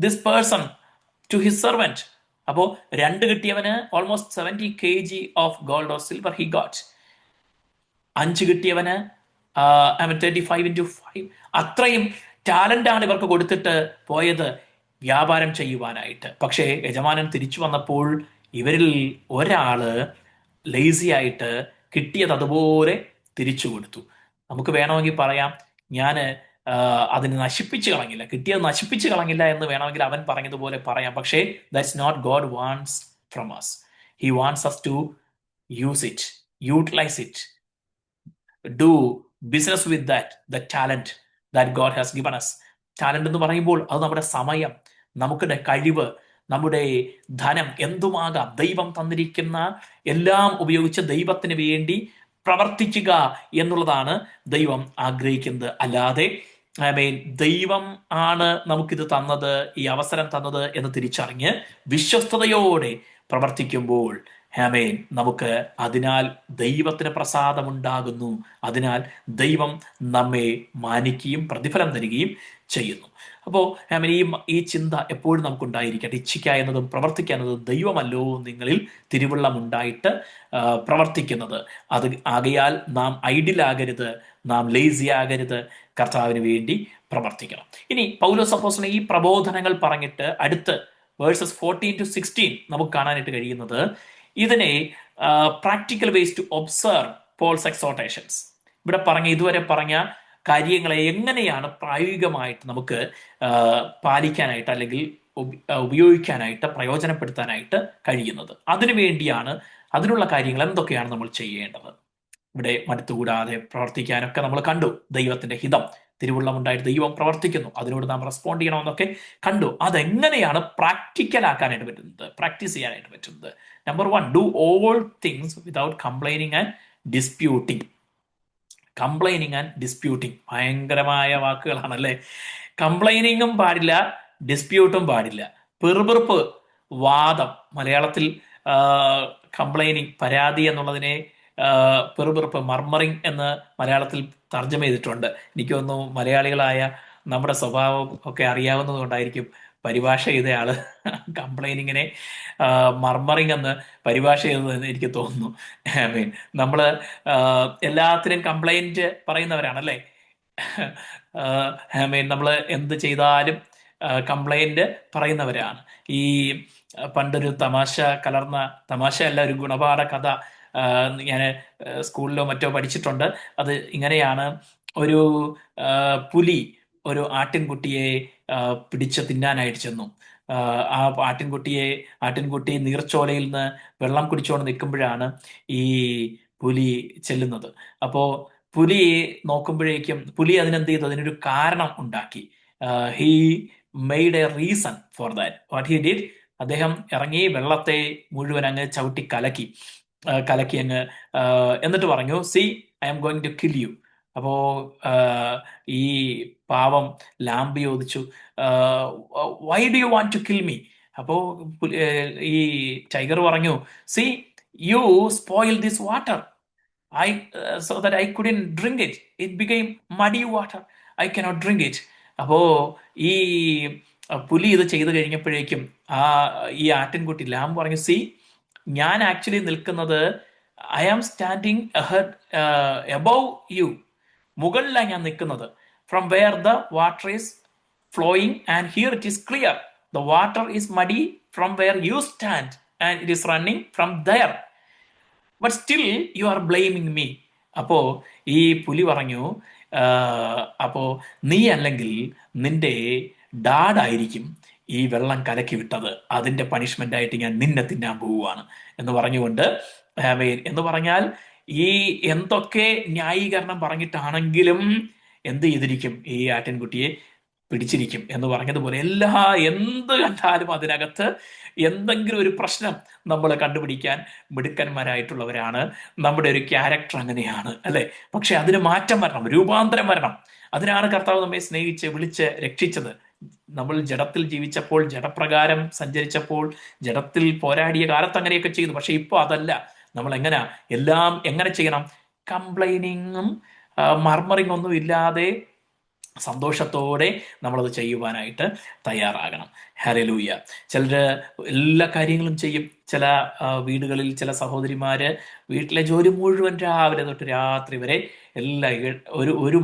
this person, to his servant. അപ്പോ 2 കിട്ടിയവന് almost 70 kg of gold or silver he got. 5 കിട്ടിയവന് 35 into 5, അത്രയും ടാലന്റ് ആണ് ഇവർക്ക് കൊടുത്തിട്ട് പോയത് വ്യാപാരം ചെയ്യുവാനായിട്ട്. പക്ഷേ യജമാനൻ തിരിച്ചു വന്നപ്പോൾ ഇവരിൽ ഒരാള് ലേസി ആയിട്ട് കിട്ടിയത് അതുപോലെ തിരിച്ചു കൊടുത്തു. നമുക്ക് വേണമെങ്കിൽ പറയാം, ഞാൻ അതിനെ നശിപ്പിച്ചു കളഞ്ഞില്ല, കിട്ടിയത് നശിപ്പിച്ചു കളഞ്ഞില്ല എന്ന് വേണമെങ്കിൽ അവൻ പറഞ്ഞതുപോലെ പറയാം. പക്ഷേ that's not God wants from us. He wants us to use it utilise it, do business with the talent that God has given us. Talent എന്ന് പറയുമ്പോൾ അത് നമ്മുടെ സമയം, നമ്മുടെ കഴിവ്, നമ്മുടെ ധനം, എന്തുമാകാം. ദൈവം തന്നിരിക്കുന്ന എല്ലാം ഉപയോഗിച്ച് ദൈവത്തിന് വേണ്ടി പ്രവർത്തിക്കുക എന്നുള്ളതാണ് ദൈവം ആഗ്രഹിക്കുന്നത്. അല്ലാതെ ദൈവം ആണ് നമുക്കിത് തന്നത്, ഈ അവസരം തന്നത് എന്ന് തിരിച്ചറിഞ്ഞ് വിശ്വസ്തയോടെ പ്രവർത്തിക്കുമ്പോൾ നമുക്ക് അതിനാൽ ദൈവത്തിന് പ്രസാദമുണ്ടാകുന്നു. അതിനാൽ ദൈവം നമ്മെ മാനിക്കുകയും പ്രതിഫലം തരികയും ചെയ്യുന്നു. അപ്പോൾ ഈ ചിന്ത എപ്പോഴും നമുക്കുണ്ടായിരിക്കട്ടെ. ഇച്ഛിക്കുക എന്നതും പ്രവർത്തിക്കുക എന്നതും ദൈവമല്ലോ നിങ്ങളിൽ തിരുവുള്ളമുണ്ടായിട്ട് പ്രവർത്തിക്കുന്നത്. അത് ആകയാൽ നാം ഐഡിലാകരുത്, നാം ലേസി ആകരുത്, കർത്താവിന് വേണ്ടി പ്രവർത്തിക്കണം. ഇനി പൗലോസ് അപ്പോസ്തലൻ ഈ പ്രബോധനങ്ങൾ പറഞ്ഞിട്ട് അടുത്ത് വേഴ്സസ് 14 to 16 നമുക്ക് കാണാനായിട്ട് കഴിയുന്നത് ഇതിനെ practical ways to observe Paul's exhortations. ഇവിടെ ഇതുവരെ പറഞ്ഞ കാര്യങ്ങളെ എങ്ങനെയാണ് പ്രായോഗികമായിട്ട് നമുക്ക് പാലിക്കാനായിട്ട് അല്ലെങ്കിൽ ഉപയോഗിക്കാനായിട്ട് പ്രയോജനപ്പെടുത്താനായിട്ട് കഴിയുന്നത്. അതിനു വേണ്ടിയാണ്, അതിനുള്ള കാര്യങ്ങൾ എന്തൊക്കെയാണ് നമ്മൾ ചെയ്യേണ്ടത്. ഇവിടെ മടുത്തുകൂടാതെ പ്രവർത്തിക്കാനൊക്കെ നമ്മൾ കണ്ടു. ദൈവത്തിന്റെ ഹിതം, തിരുവുള്ളമുണ്ടായിട്ട് ദൈവം പ്രവർത്തിക്കുന്നു, അതിനോട് നാം റെസ്പോണ്ട് ചെയ്യണമെന്നൊക്കെ കണ്ടു. അതെങ്ങനെയാണ് പ്രാക്ടിക്കൽ ആക്കാനായിട്ട് പറ്റുന്നത്, പ്രാക്ടീസ് ചെയ്യാനായിട്ട് പറ്റുന്നത്? Number 1, do all things without complaining and disputing. Complaining and disputing ഭയങ്കരമായ വാക്കുകളാണല്ലേ. കംപ്ലൈനിങ്ങും പാടില്ല, ഡിസ്പ്യൂട്ടും പാടില്ല. പെറുപെറുപ്പ്, വാദം. മലയാളത്തിൽ കംപ്ലൈനിങ്, പരാതി എന്നുള്ളതിനെ പെറുപെറുപ്പ്, മർമറിങ് എന്ന് മലയാളത്തിൽ തർജ്ജമ ചെയ്തിട്ടുണ്ട്. എനിക്ക് തോന്നുന്നു മലയാളികളായ നമ്മുടെ സ്വഭാവം ഒക്കെ അറിയാവുന്നത് കൊണ്ടായിരിക്കും പരിഭാഷ ചെയ്തയാള് കംപ്ലൈനിങ്ങിനെ മർമറിങ് എന്ന് പരിഭാഷ ചെയ്തതെന്ന് എനിക്ക് തോന്നുന്നു. നമ്മള് എല്ലാത്തിനും കംപ്ലൈന്റ് പറയുന്നവരാണല്ലേ. നമ്മൾ എന്ത് ചെയ്താലും കംപ്ലൈന്റ് പറയുന്നവരാണ്. ഈ പണ്ടൊരു തമാശ കലർന്ന, തമാശയല്ല, ഒരു ഗുണപാഠ കഥ ഞാൻ സ്കൂളിലോ മറ്റോ പഠിച്ചിട്ടുണ്ട്. അത് ഇങ്ങനെയാണ്: ഒരു പുലി ഒരു ആട്ടിൻകുട്ടിയെ പിടിച്ച് തിന്നാനായിട്ട് ചെന്നു. ആ ആട്ടിൻകുട്ടി നീർച്ചോലയിൽ നിന്ന് വെള്ളം കുടിച്ചുകൊണ്ട് നിൽക്കുമ്പോഴാണ് ഈ പുലി ചെല്ലുന്നത്. അപ്പോ പുലി നോക്കുമ്പോഴേക്കും പുലി അതിനെന്ത് ചെയ്തു, അതിനൊരു കാരണം ഉണ്ടാക്കി. He made A reason for that. What he did, അദ്ദേഹം ഇറങ്ങി വെള്ളത്തെ മുഴുവൻ അങ്ങ് ചവിട്ടി കലക്കി അങ്ങ് എന്നിട്ട് പറഞ്ഞു, see I'm going to kill you. അപ്പോ ഈ പാവം ലാമ്പ് ചോദിച്ചു, why do you want to kill me? അപ്പോ ഈ ടൈഗർ പറഞ്ഞു, see you spoil this water, so that I couldn't drink it. It became muddy water. I cannot drink it. അപ്പോ ഈ പുലി ഇത് ചെയ്തു കഴിഞ്ഞപ്പോഴേക്കും ഈ ആട്ടിൻകുട്ടി ലാമ്പ് പറഞ്ഞു, സി ഞാൻ ആക്ച്വലി നിൽക്കുന്നത്, I am standing above you, മുകളിലാണ് ഞാൻ നിൽക്കുന്നത്. From where the water is flowing and here it is clear. The water is muddy from where you stand and it is running from there, but still you are blaming me. അപ്പോ ഈ പുലി പറഞ്ഞു, അപ്പോ നീ അല്ലെങ്കിൽ നിന്റെ ഡാഡായിരിക്കും ഈ വെള്ളം കലക്കി വിട്ടത്, അതിന്റെ പണിഷ്മെന്റ് ആയിട്ട് ഞാൻ നിന്നെ തിന്നാൻ പോവുകയാണ് എന്ന് പറഞ്ഞുകൊണ്ട്, എന്ന് പറഞ്ഞാൽ ഈ എന്തൊക്കെ ന്യായീകരണം പറഞ്ഞിട്ടാണെങ്കിലും എന്ത് ചെയ്തിരിക്കും, ഈ ആട്ടിൻകുട്ടിയെ പിടിച്ചിരിക്കും എന്ന് പറഞ്ഞതുപോലെ എന്ത് കണ്ടാലും അതിനകത്ത് എന്തെങ്കിലും ഒരു പ്രശ്നം നമ്മൾ കണ്ടുപിടിക്കാൻ മിടുക്കന്മാരായിട്ടുള്ളവരാണ്. നമ്മുടെ ഒരു ക്യാരക്ടർ അങ്ങനെയാണ് അല്ലെ. പക്ഷെ അതിന് മാറ്റം വരണം, രൂപാന്തരം വരണം. അതിനാണ് കർത്താവ് നമ്മെ സ്നേഹിച്ച് വിളിച്ച് രക്ഷിച്ചത്. നമ്മൾ ജഡത്തിൽ ജീവിച്ചപ്പോൾ, ജഡപ്രകാരം സഞ്ചരിച്ചപ്പോൾ, ജഡത്തിൽ പോരാടിയ കാലത്ത് അങ്ങനെയൊക്കെ ചെയ്തു. പക്ഷെ ഇപ്പൊ അതല്ല. നമ്മൾ എല്ലാം എങ്ങനെ ചെയ്യണം? കംപ്ലൈനിങ്ങും മർമറിങ് ഒന്നും ഇല്ലാതെ സന്തോഷത്തോടെ നമ്മളത് ചെയ്യുവാനായിട്ട് തയ്യാറാകണം. ഹല്ലേലൂയ. ചിലര് എല്ലാ കാര്യങ്ങളും ചെയ്യും. ചില വീടുകളിൽ ചില സഹോദരിമാര് വീട്ടിലെ ജോലി മുഴുവൻ രാവിലെ തൊട്ട് രാത്രി വരെ ഒരു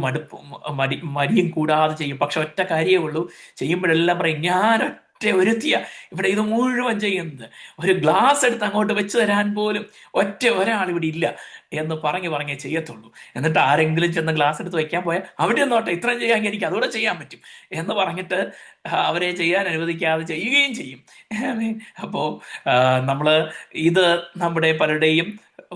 മടിയും കൂടാതെ ചെയ്യും. പക്ഷെ ഒറ്റ കാര്യമേ ഉള്ളൂ, ചെയ്യുമ്പോഴെല്ലാം പറയും, ഞാൻ ഒറ്റ ഒരുത്തിയ ഇവിടെ ഇത് മുഴുവൻ ചെയ്യുന്നത്. ഒരു ഗ്ലാസ് എടുത്ത് അങ്ങോട്ട് വെച്ച് തരാൻ പോലും ഒരാൾ ഇവിടെ ഇല്ല എന്ന് പറഞ്ഞേ ചെയ്യത്തുള്ളൂ. എന്നിട്ട് ആരെങ്കിലും ചെന്ന് ഗ്ലാസ് എടുത്ത് വെക്കാൻ പോയാൽ അവിടെ നോട്ടെ, ഇത്രയും ചെയ്യാമെങ്കിൽ എനിക്ക് അതുകൂടെ ചെയ്യാൻ പറ്റും എന്ന് പറഞ്ഞിട്ട് അവരെ ചെയ്യാൻ അനുവദിക്കാതെ ചെയ്യുകയും ചെയ്യും. അപ്പോ നമ്മള് ഇത് നമ്മുടെ പലരുടെയും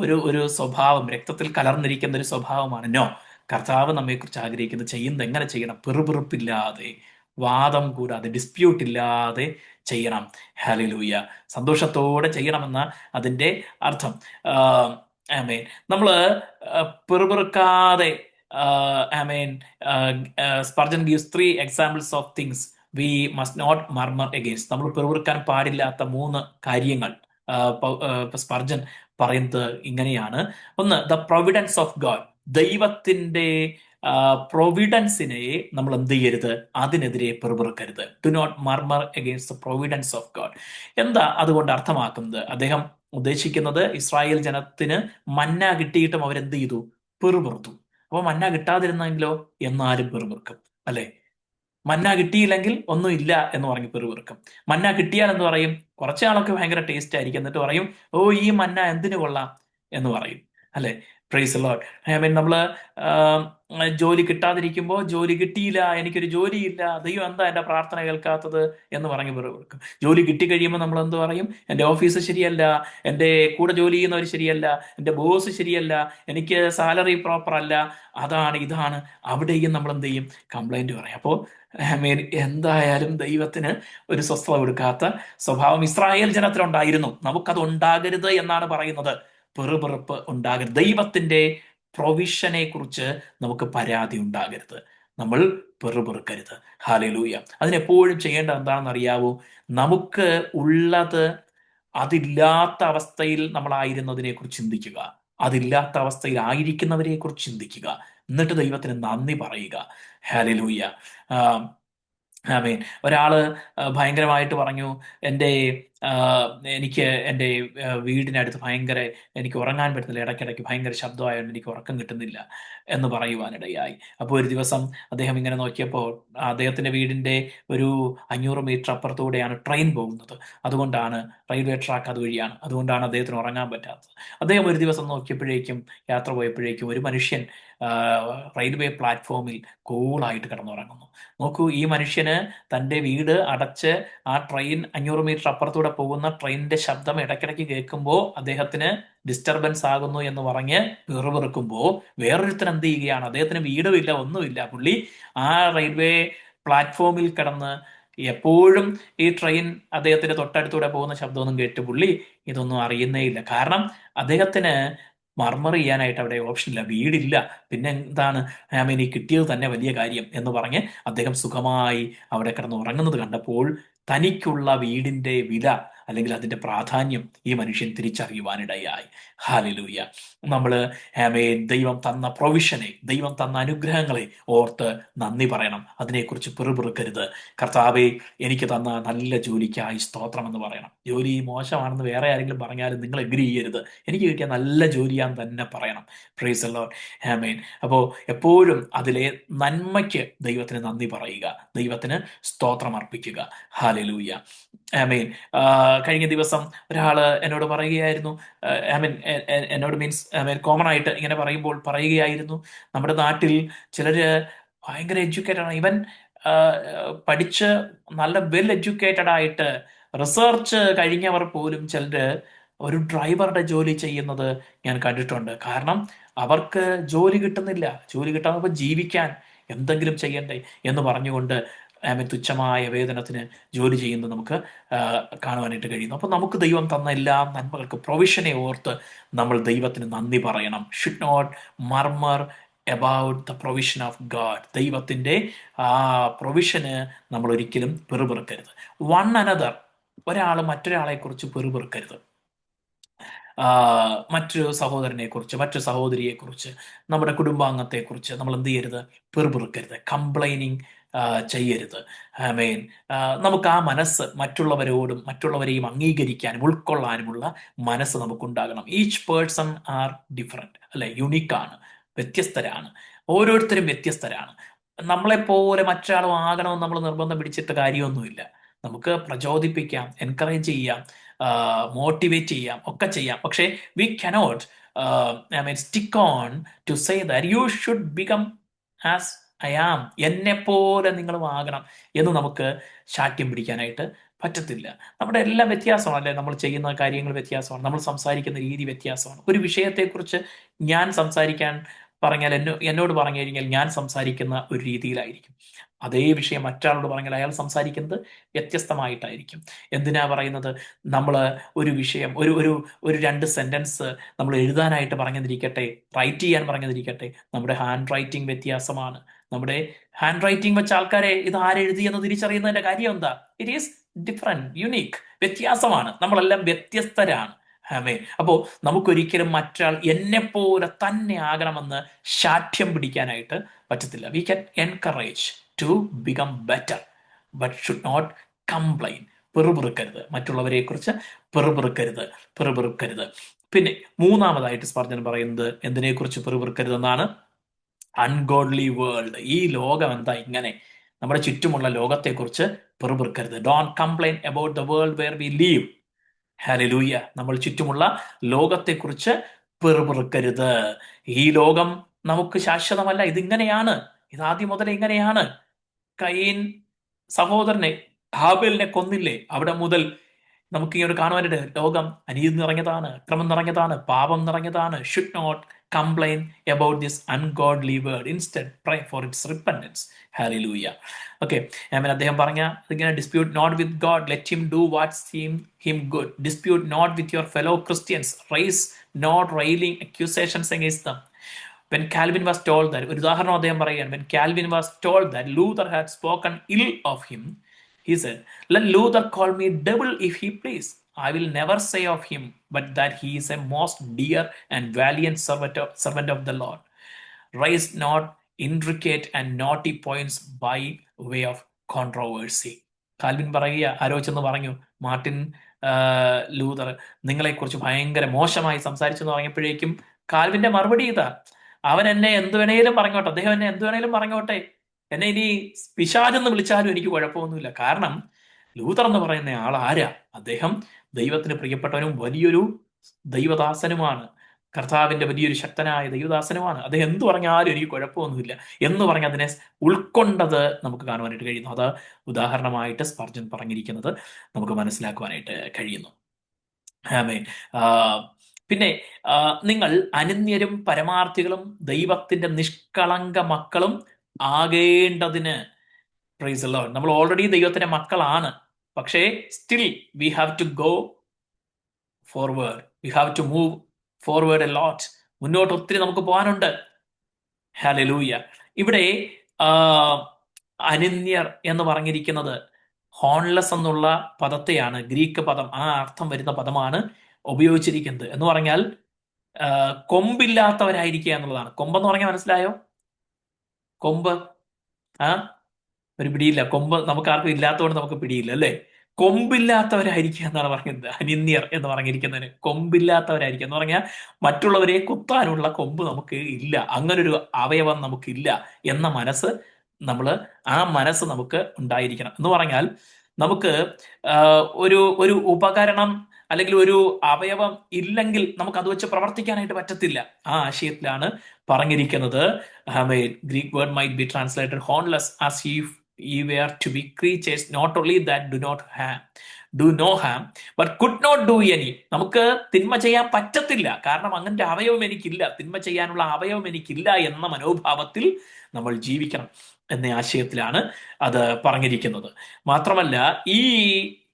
ഒരു സ്വഭാവം, രക്തത്തിൽ കലർന്നിരിക്കുന്ന ഒരു സ്വഭാവമാണ്. നോ, കർത്താവ് നമ്മെക്കുറിച്ച് ആഗ്രഹിക്കുന്നത് ചെയ്യുന്നത് എങ്ങനെ ചെയ്യണം? പിറുപിറുപ്പില്ലാതെ, വാദം കൂടാതെ, ഡിസ്പ്യൂട്ട് ഇല്ലാതെ ചെയ്യണം. ഹല്ലേലൂയ. സന്തോഷത്തോടെ ചെയ്യണമെന്ന അതിന്റെ അർത്ഥം. ആമേൻ. നമ്മള് പിറുപിറുക്കാതെ, ആമേൻ, Spurgeon gives 3 examples of things we must not murmur against. നമ്മൾ പിറുപിറുക്കാൻ പാടില്ലാത്ത 3 കാര്യങ്ങൾ സ്പർജൻ പറയുന്നത് ഇങ്ങനെയാണ്. ഒന്ന്, ദ പ്രൊവിഡൻസ് ഓഫ് ഗോഡ്. ദൈവത്തിന്റെ പ്രൊവിഡൻസിനെ നമ്മൾ എന്ത് ചെയ്യരുത്? അതിനെതിരെ പിറുപിറുക്കരുത്. Do not murmur against the providence of God. എന്താ അതുകൊണ്ട് അർത്ഥമാക്കുന്നത്? അദ്ദേഹം ഉദ്ദേശിക്കുന്നത് ഇസ്രായേൽ ജനത്തിന് മന്ന കിട്ടിയിട്ടും അവരെന്ത് ചെയ്തു? പിറുപിറുത്തു. അപ്പൊ മന്ന കിട്ടാതിരുന്നെങ്കിലോ? എന്നാലും പിറുപിറുക്കും, അല്ലെ? മന്ന കിട്ടിയില്ലെങ്കിൽ ഒന്നും ഇല്ല എന്ന് പറഞ്ഞ് പിറുപിറുക്കും. മന്ന കിട്ടിയാൽ എന്ന് പറയും, കുറച്ചാളൊക്കെ ഭയങ്കര ടേസ്റ്റ് ആയിരിക്കും, എന്നിട്ട് പറയും, ഓ ഈ മന്ന എന്തിനു കൊള്ളാം എന്ന് പറയും, അല്ലെ? Praise Lord. ഐ മീൻ, നമ്മള് ജോലി കിട്ടാതിരിക്കുമ്പോൾ, ജോലി കിട്ടിയില്ല, എനിക്കൊരു ജോലിയില്ല, ദൈവം എന്താ എന്റെ പ്രാർത്ഥന കേൾക്കാത്തത് എന്ന് പറഞ്ഞ് പിറുപിറുക്കും. ജോലി കിട്ടിക്കഴിയുമ്പോൾ നമ്മൾ എന്ത് പറയും? എന്റെ ഓഫീസ് ശരിയല്ല, എന്റെ കൂടെ ജോലി ചെയ്യുന്നവർ ശരിയല്ല, എന്റെ ബോസ് ശരിയല്ല, എനിക്ക് സാലറി പ്രോപ്പർ അല്ല, അതാണ് ഇതാണ്. അവിടെയും നമ്മൾ എന്ത് ചെയ്യും? കംപ്ലൈന്റ് പറയും. അപ്പോൾ എന്തായാലും ദൈവത്തിന് ഒരു സ്വസ്ഥത കൊടുക്കാത്ത സ്വഭാവം ഇസ്രായേൽ ജനത്തിലുണ്ടായിരുന്നു. നമുക്കത് ഉണ്ടാകരുത് എന്നാണ് പറയുന്നത്. പെറുപെറുപ്പ് ഉണ്ടാകരുത്. ദൈവത്തിന്റെ പ്രൊവിഷനെ കുറിച്ച് നമുക്ക് പരാതി ഉണ്ടാകരുത്. നമ്മൾ പെറുപെറുക്കരുത്. ഹല്ലേലൂയ. അതിനെപ്പോഴും ചെയ്യേണ്ടത് എന്താണെന്ന് അറിയാവോ? നമുക്ക് ഉള്ളത് അതില്ലാത്ത അവസ്ഥയിൽ നമ്മളായിരുന്നതിനെ കുറിച്ച് ചിന്തിക്കുക. അതില്ലാത്ത അവസ്ഥയിൽ ആയിരിക്കുന്നവരെ കുറിച്ച് ചിന്തിക്കുക. എന്നിട്ട് ദൈവത്തിന് നന്ദി പറയുക. ഹല്ലേലൂയ. ആമേൻ. ഒരാള് ഭയങ്കരമായിട്ട് പറഞ്ഞു, എൻ്റെ എനിക്ക് എൻ്റെ വീടിനടുത്ത് എനിക്ക് ഉറങ്ങാൻ പറ്റുന്നില്ല, ഇടയ്ക്കിടയ്ക്ക് ഭയങ്കര ശബ്ദമായതുകൊണ്ട് എനിക്ക് ഉറക്കം കിട്ടുന്നില്ല എന്ന് പറയുവാനിടയായി. അപ്പോൾ ഒരു ദിവസം അദ്ദേഹം ഇങ്ങനെ നോക്കിയപ്പോൾ അദ്ദേഹത്തിന്റെ വീടിന്റെ ഒരു 500 മീറ്റർ അപ്പുറത്തൂടെയാണ് ട്രെയിൻ പോകുന്നത്. അതുകൊണ്ടാണ്, റെയിൽവേ ട്രാക്ക് അതുവഴിയാണ്, അതുകൊണ്ടാണ് അദ്ദേഹത്തിന് ഉറങ്ങാൻ പറ്റാത്തത്. അദ്ദേഹം ഒരു ദിവസം നോക്കിയപ്പോഴേക്കും, യാത്ര പോയപ്പോഴേക്കും, ഒരു മനുഷ്യൻ റെയിൽവേ പ്ലാറ്റ്ഫോമിൽ കൂളായിട്ട് കിടന്നുറങ്ങുന്നു. നോക്കൂ, ഈ മനുഷ്യന് തന്റെ വീട് അടച്ച് ആ ട്രെയിൻ 500 മീറ്റർ അപ്പുറത്തൂടെ പോകുന്ന ട്രെയിനിന്റെ ശബ്ദം ഇടയ്ക്കിടയ്ക്ക് കേൾക്കുമ്പോൾ അദ്ദേഹത്തിന് ഡിസ്റ്റർബൻസ് ആകുന്നു എന്ന് പറഞ്ഞ് പിറുപിറുക്കുമ്പോൾ, വേറൊരുത്തൻ എന്ത് ചെയ്യുകയാണ്? അദ്ദേഹത്തിന് വീടുമില്ല, ഒന്നുമില്ല. പുള്ളി ആ റെയിൽവേ പ്ലാറ്റ്ഫോമിൽ കിടന്ന് എപ്പോഴും ഈ ട്രെയിൻ അദ്ദേഹത്തിന്റെ തൊട്ടടുത്തൂടെ പോകുന്ന ശബ്ദമൊന്നും കേട്ട് പുള്ളി ഇതൊന്നും അറിയുന്നേ ഇല്ല. കാരണം അദ്ദേഹത്തിന് മർമർ ചെയ്യാനായിട്ട് അവിടെ ഓപ്ഷനില്ല, വീടില്ല. പിന്നെ എന്താണ്? ഈ കിട്ടിയത് തന്നെ വലിയ കാര്യം എന്ന് പറഞ്ഞ് അദ്ദേഹം സുഖമായി അവിടെ കിടന്ന് ഉറങ്ങുന്നത് കണ്ടപ്പോൾ തനിക്കുള്ള വീടിന്റെ വില, അല്ലെങ്കിൽ അതിന്റെ പ്രാധാന്യം ഈ മനുഷ്യൻ തിരിച്ചറിയുവാനിടയായി. ഹല്ലേലൂയ. നമ്മള് ദൈവം തന്ന പ്രൊവിഷനെ, ദൈവം തന്ന അനുഗ്രഹങ്ങളെ ഓർത്ത് നന്ദി പറയണം. അതിനെക്കുറിച്ച് പിറുപിറുക്കരുത്. കർത്താവെ, എനിക്ക് തന്ന നല്ല ജോലിക്കായി സ്തോത്രം എന്ന് പറയണം. ജോലി മോശമാണെന്ന് വേറെ ആരെങ്കിലും പറഞ്ഞാലും നിങ്ങൾ എഗ്രി ചെയ്യരുത്. എനിക്ക് കിട്ടിയ നല്ല ജോലിയാന്ന് തന്നെ പറയണം. Praise the Lord. ആമേൻ. അപ്പോൾ എപ്പോഴും അതിലെ നന്മയ്ക്ക് ദൈവത്തിന് നന്ദി പറയുക, ദൈവത്തിന് സ്തോത്രം അർപ്പിക്കുക. ഹല്ലേലൂയ. ആമേൻ. കഴിഞ്ഞ ദിവസം ഒരാള് എന്നോട് പറയുകയായിരുന്നു, എന്നോട് മീൻസ് കോമൺ ആയിട്ട് ഇങ്ങനെ പറയുകയായിരുന്നു, നമ്മുടെ നാട്ടിൽ ചിലര് ഭയങ്കര എഡ്യൂക്കേറ്റഡ് ആണ്, ഇവൻ പഠിച്ച് നല്ല വെൽ എഡ്യൂക്കേറ്റഡ് ആയിട്ട് റിസർച്ച് കഴിഞ്ഞവർ പോലും ചിലര് ഒരു ഡ്രൈവറുടെ ജോലി ചെയ്യുന്നത് ഞാൻ കണ്ടിട്ടുണ്ട്. കാരണം അവർക്ക് ജോലി കിട്ടുന്നില്ല. ജോലി കിട്ടാതെ ജീവിക്കാൻ എന്തെങ്കിലും ചെയ്യണ്ടേ എന്ന് പറഞ്ഞുകൊണ്ട് തുച്ഛമായ വേതനത്തിന് ജോലി ചെയ്യുന്നത് നമുക്ക് കാണുവാനായിട്ട് കഴിയുന്നു. അപ്പൊ നമുക്ക് ദൈവം തന്ന എല്ലാ നന്മകൾക്ക്, പ്രൊവിഷനെ ഓർത്ത് നമ്മൾ ദൈവത്തിന് നന്ദി പറയണം. Should not murmur about the provision of God. ദൈവത്തിന്റെ ആ പ്രൊവിഷന് നമ്മൾ ഒരിക്കലും പെറുപിറുക്കരുത്. വൺ അനദർ, ഒരാൾ മറ്റൊരാളെ കുറിച്ച് പെറുപിറുക്കരുത്. മറ്റൊരു സഹോദരനെ കുറിച്ച്, മറ്റൊരു സഹോദരിയെ കുറിച്ച്, നമ്മുടെ കുടുംബാംഗത്തെ കുറിച്ച് നമ്മൾ എന്ത് ചെയ്യരുത്? പെറുപിറുക്കരുത്. കംപ്ലൈനിങ് ചെയ്യരുത്. ആമേൻ. നമുക്ക് ആ മനസ്സ് മറ്റുള്ളവരോടും മറ്റുള്ളവരെയും അംഗീകരിക്കാനും ഉൾക്കൊള്ളാനുമുള്ള മനസ്സ് നമുക്കുണ്ടാകണം. ഈച്ച് പേഴ്സൺ ആർ ഡിഫറെന്റ്, അല്ലെ? യുണീക്കാണ്, വ്യത്യസ്തരാണ്. ഓരോരുത്തരും വ്യത്യസ്തരാണ്. നമ്മളെപ്പോലെ മറ്റൊരാളും ആകണമെന്ന് നമ്മൾ നിർബന്ധം പിടിച്ചിട്ട് കാര്യമൊന്നുമില്ല. നമുക്ക് പ്രചോദിപ്പിക്കാം, എൻകറേജ് ചെയ്യാം, മോട്ടിവേറ്റ് ചെയ്യാം, ഒക്കെ ചെയ്യാം. പക്ഷേ we cannot stick on to say that you should become as I am, എന്നെ പോലെ നിങ്ങളും ആകണം എന്ന് നമുക്ക് ശാഠ്യം പിടിക്കാനായിട്ട് പറ്റത്തില്ല. നമ്മുടെ എല്ലാം വ്യത്യാസമാണ്, അല്ലെ? നമ്മൾ ചെയ്യുന്ന കാര്യങ്ങൾ വ്യത്യാസമാണ്, നമ്മൾ സംസാരിക്കുന്ന രീതി വ്യത്യാസമാണ്. ഒരു വിഷയത്തെക്കുറിച്ച് ഞാൻ സംസാരിക്കാൻ പറഞ്ഞാൽ, എന്നോട് പറഞ്ഞു കഴിഞ്ഞാൽ ഞാൻ സംസാരിക്കുന്ന ഒരു രീതിയിലായിരിക്കും. അതേ വിഷയം മറ്റൊരാളോട് പറഞ്ഞാൽ അയാൾ സംസാരിക്കുന്നത് വ്യത്യസ്തമായിട്ടായിരിക്കും. എന്തിനാ പറയുന്നത്? നമ്മൾ ഒരു വിഷയം, ഒരു ഒരു ഒരു 2 സെന്റൻസ് നമ്മൾ എഴുതാനായിട്ട് പറഞ്ഞതിരിക്കട്ടെ, റൈറ്റ് ചെയ്യാൻ പറഞ്ഞതിരിക്കട്ടെ, നമ്മുടെ ഹാൻഡ് റൈറ്റിംഗ് വ്യത്യാസമാണ്. നമ്മുടെ ഹാൻഡ് റൈറ്റിംഗ് വെച്ച ആൾക്കാരെ ഇത് ആരെഴുതിയെന്ന് തിരിച്ചറിയുന്നതിന്റെ കാര്യം എന്താ? ഇറ്റ് ഈസ് ഡിഫറെന്റ്, യുണീക്ക്, വ്യത്യാസമാണ്. നമ്മളെല്ലാം വ്യത്യസ്തരാണ്. ആമേൻ. അപ്പോ നമുക്കൊരിക്കലും മറ്റൊരാൾ എന്നെ പോലെ തന്നെ ആകണമെന്ന് ശാഠ്യം പിടിക്കാനായിട്ട് പറ്റത്തില്ല. We can encourage to become better, but should not complain. പെറുപിറുക്കരുത്, മറ്റുള്ളവരെ കുറിച്ച് പെറുപിറുക്കരുത്. പിന്നെ മൂന്നാമതായിട്ട് സ്പർജൻ പറയുന്നത് എന്തിനെക്കുറിച്ച് പെറുപിറുക്കരുതെന്നാണ്? Ungodly world. ഈ ലോകം എന്താ ഇങ്ങനെ? നമ്മുടെ ചുറ്റുമുള്ള ലോകത്തെക്കുറിച്ച് പെറുപിറുക്കരുത്. Don't complain about the world where we live. ഹല്ലേലൂയ. നമ്മൾ ചുറ്റുമുള്ള ലോകത്തെക്കുറിച്ച് പെറുപിറുക്കരുത്. ഈ ലോകം നമുക്ക് ശാശ്വതമല്ല. ഇതിങ്ങനെയാണ്, ഇത് ആദ്യം മുതലേ ഇങ്ങനെയാണ്. കയീൻ സഹോദരനെ ഹാബേലിനെ കൊന്നില്ലേ? അവിടെ മുതൽ നമുക്ക് ഈ ഒരു കാണുവാനായിട്ട് ലോകം അനീതി നിറഞ്ഞതാണ്, അക്രമം നിറഞ്ഞതാണ്, പാപം നിറഞ്ഞതാണ്. Should not complain about this ungodly world, instead pray for its repentance. ഹല്ലേലൂയ. ഓക്കെ, അദ്ദേഹം പറഞ്ഞ ഇങ്ങനെ, dispute not with God, let him do what seem him good, dispute not with your fellow Christians, raise not railing accusations against them. When Calvin was told that, ഒരു ഉദാഹരണം അദ്ദേഹം പറയുകയാണ്, when Calvin was told that Luther had spoken ill of him, he said, let Luther call me devil if he please, I will never say of him but that he is a most dear and valiant servant of the Lord. Raise not intricate and naughty points by way of controversy. Calvin പറയുക, ആലോചിച്ചെന്ന് പറഞ്ഞു, Martin Luther നിങ്ങളെക്കുറിച്ച് ഭയങ്കര മോശമായി സംസാരിച്ചെന്ന് പറഞ്ഞപ്പോഴേക്കും കാൽവിന്റെ മറുപടി ഇതാ, അവൻ എന്നെ എന്ത് വേണേലും പറഞ്ഞോട്ടെ, അദ്ദേഹം എന്നെ എന്ത് വേണേലും പറഞ്ഞോട്ടെ, എന്നെ ഇനി പിശാചെന്ന് വിളിച്ചാലും എനിക്ക് കുഴപ്പമൊന്നുമില്ല. കാരണം ലൂതർ എന്ന് പറയുന്ന ആൾ ആരാ? അദ്ദേഹം ദൈവത്തിന് പ്രിയപ്പെട്ടവനും വലിയൊരു ദൈവദാസനുമാണ്, കർത്താവിന്റെ വലിയൊരു ശക്തനായ ദൈവദാസനുമാണ്. അദ്ദേഹം എന്തു പറഞ്ഞാലും എനിക്ക് കുഴപ്പമൊന്നുമില്ല എന്ന് പറഞ്ഞ് അതിനെ ഉൾക്കൊണ്ടത് നമുക്ക് കാണുവാനായിട്ട് കഴിയുന്നു. അത് ഉദാഹരണമായിട്ട് സ്പർജൻ പറഞ്ഞിരിക്കുന്നത് നമുക്ക് മനസ്സിലാക്കുവാനായിട്ട് കഴിയുന്നു. ആമേൻ. പിന്നെ നിങ്ങൾ അനന്യരും പരമാർത്ഥികളും ദൈവത്തിന്റെ നിഷ്കളങ്ക മക്കളും ആകേണ്ടതിന്. Praise the Lord. നമ്മൾ ഓൾറെഡി ദൈവത്തിന്റെ മക്കളാണ്, പക്ഷേ still we have to go forward, we have to move forward a lot. മുന്നോട്ട് ഒത്തിരി നമുക്ക് പോകാനുണ്ട്. ഹല്ലേലൂയ. ഇവിടെ അനന്യർ എന്ന് പറഞ്ഞിരിക്കുന്നത് ഹോൺലെസ് എന്നുള്ള പദത്തെയാണ്, ഗ്രീക്ക് പദം, ആ അർത്ഥം വരുന്ന പദമാണ് ഉപയോഗിച്ചിരിക്കുന്നത്. എന്ന് പറഞ്ഞാൽ കൊമ്പില്ലാത്തവരായിരിക്കുക എന്നുള്ളതാണ്. കൊമ്പെന്ന് പറഞ്ഞാൽ മനസ്സിലായോ? കൊമ്പ് ഒരു പിടിയില്ല. കൊമ്പ് നമുക്ക് ആർക്കും ഇല്ലാത്തതുകൊണ്ട് നമുക്ക് പിടിയില്ല, അല്ലേ? കൊമ്പില്ലാത്തവരായിരിക്കുക എന്നാണ് പറഞ്ഞത്. അനിന്യർ എന്ന് പറഞ്ഞിരിക്കുന്നതിന് കൊമ്പില്ലാത്തവരായിരിക്കുക എന്ന് പറഞ്ഞാൽ മറ്റുള്ളവരെ കുത്താനുള്ള കൊമ്പ് നമുക്ക് ഇല്ല, അങ്ങനൊരു അവയവം നമുക്കില്ല എന്ന മനസ്സ് ആ മനസ്സ് നമുക്ക് ഉണ്ടായിരിക്കണം. എന്ന് പറഞ്ഞാൽ നമുക്ക് ഒരു ഉപകരണം അല്ലെങ്കിൽ ഒരു അവയവം ഇല്ലെങ്കിൽ നമുക്ക് അത് വെച്ച് പ്രവർത്തിക്കാനായിട്ട് പറ്റത്തില്ല. ആ ആശയത്തിലാണ് പറഞ്ഞിരിക്കുന്നത്. Greek word might be translated hornless as if you were to be creatures not only that do no harm but could not do any. നമുക്ക് തിന്മ ചെയ്യാൻ പറ്റത്തില്ല, കാരണം അങ്ങനത്തെ അവയവം എനിക്കില്ല, തിന്മ ചെയ്യാനുള്ള അവയവം എനിക്കില്ല എന്ന മനോഭാവത്തിൽ നമ്മൾ ജീവിക്കണം എന്ന ആശയത്തിലാണ് അത് പറഞ്ഞിരിക്കുന്നത്. മാത്രമല്ല ഈ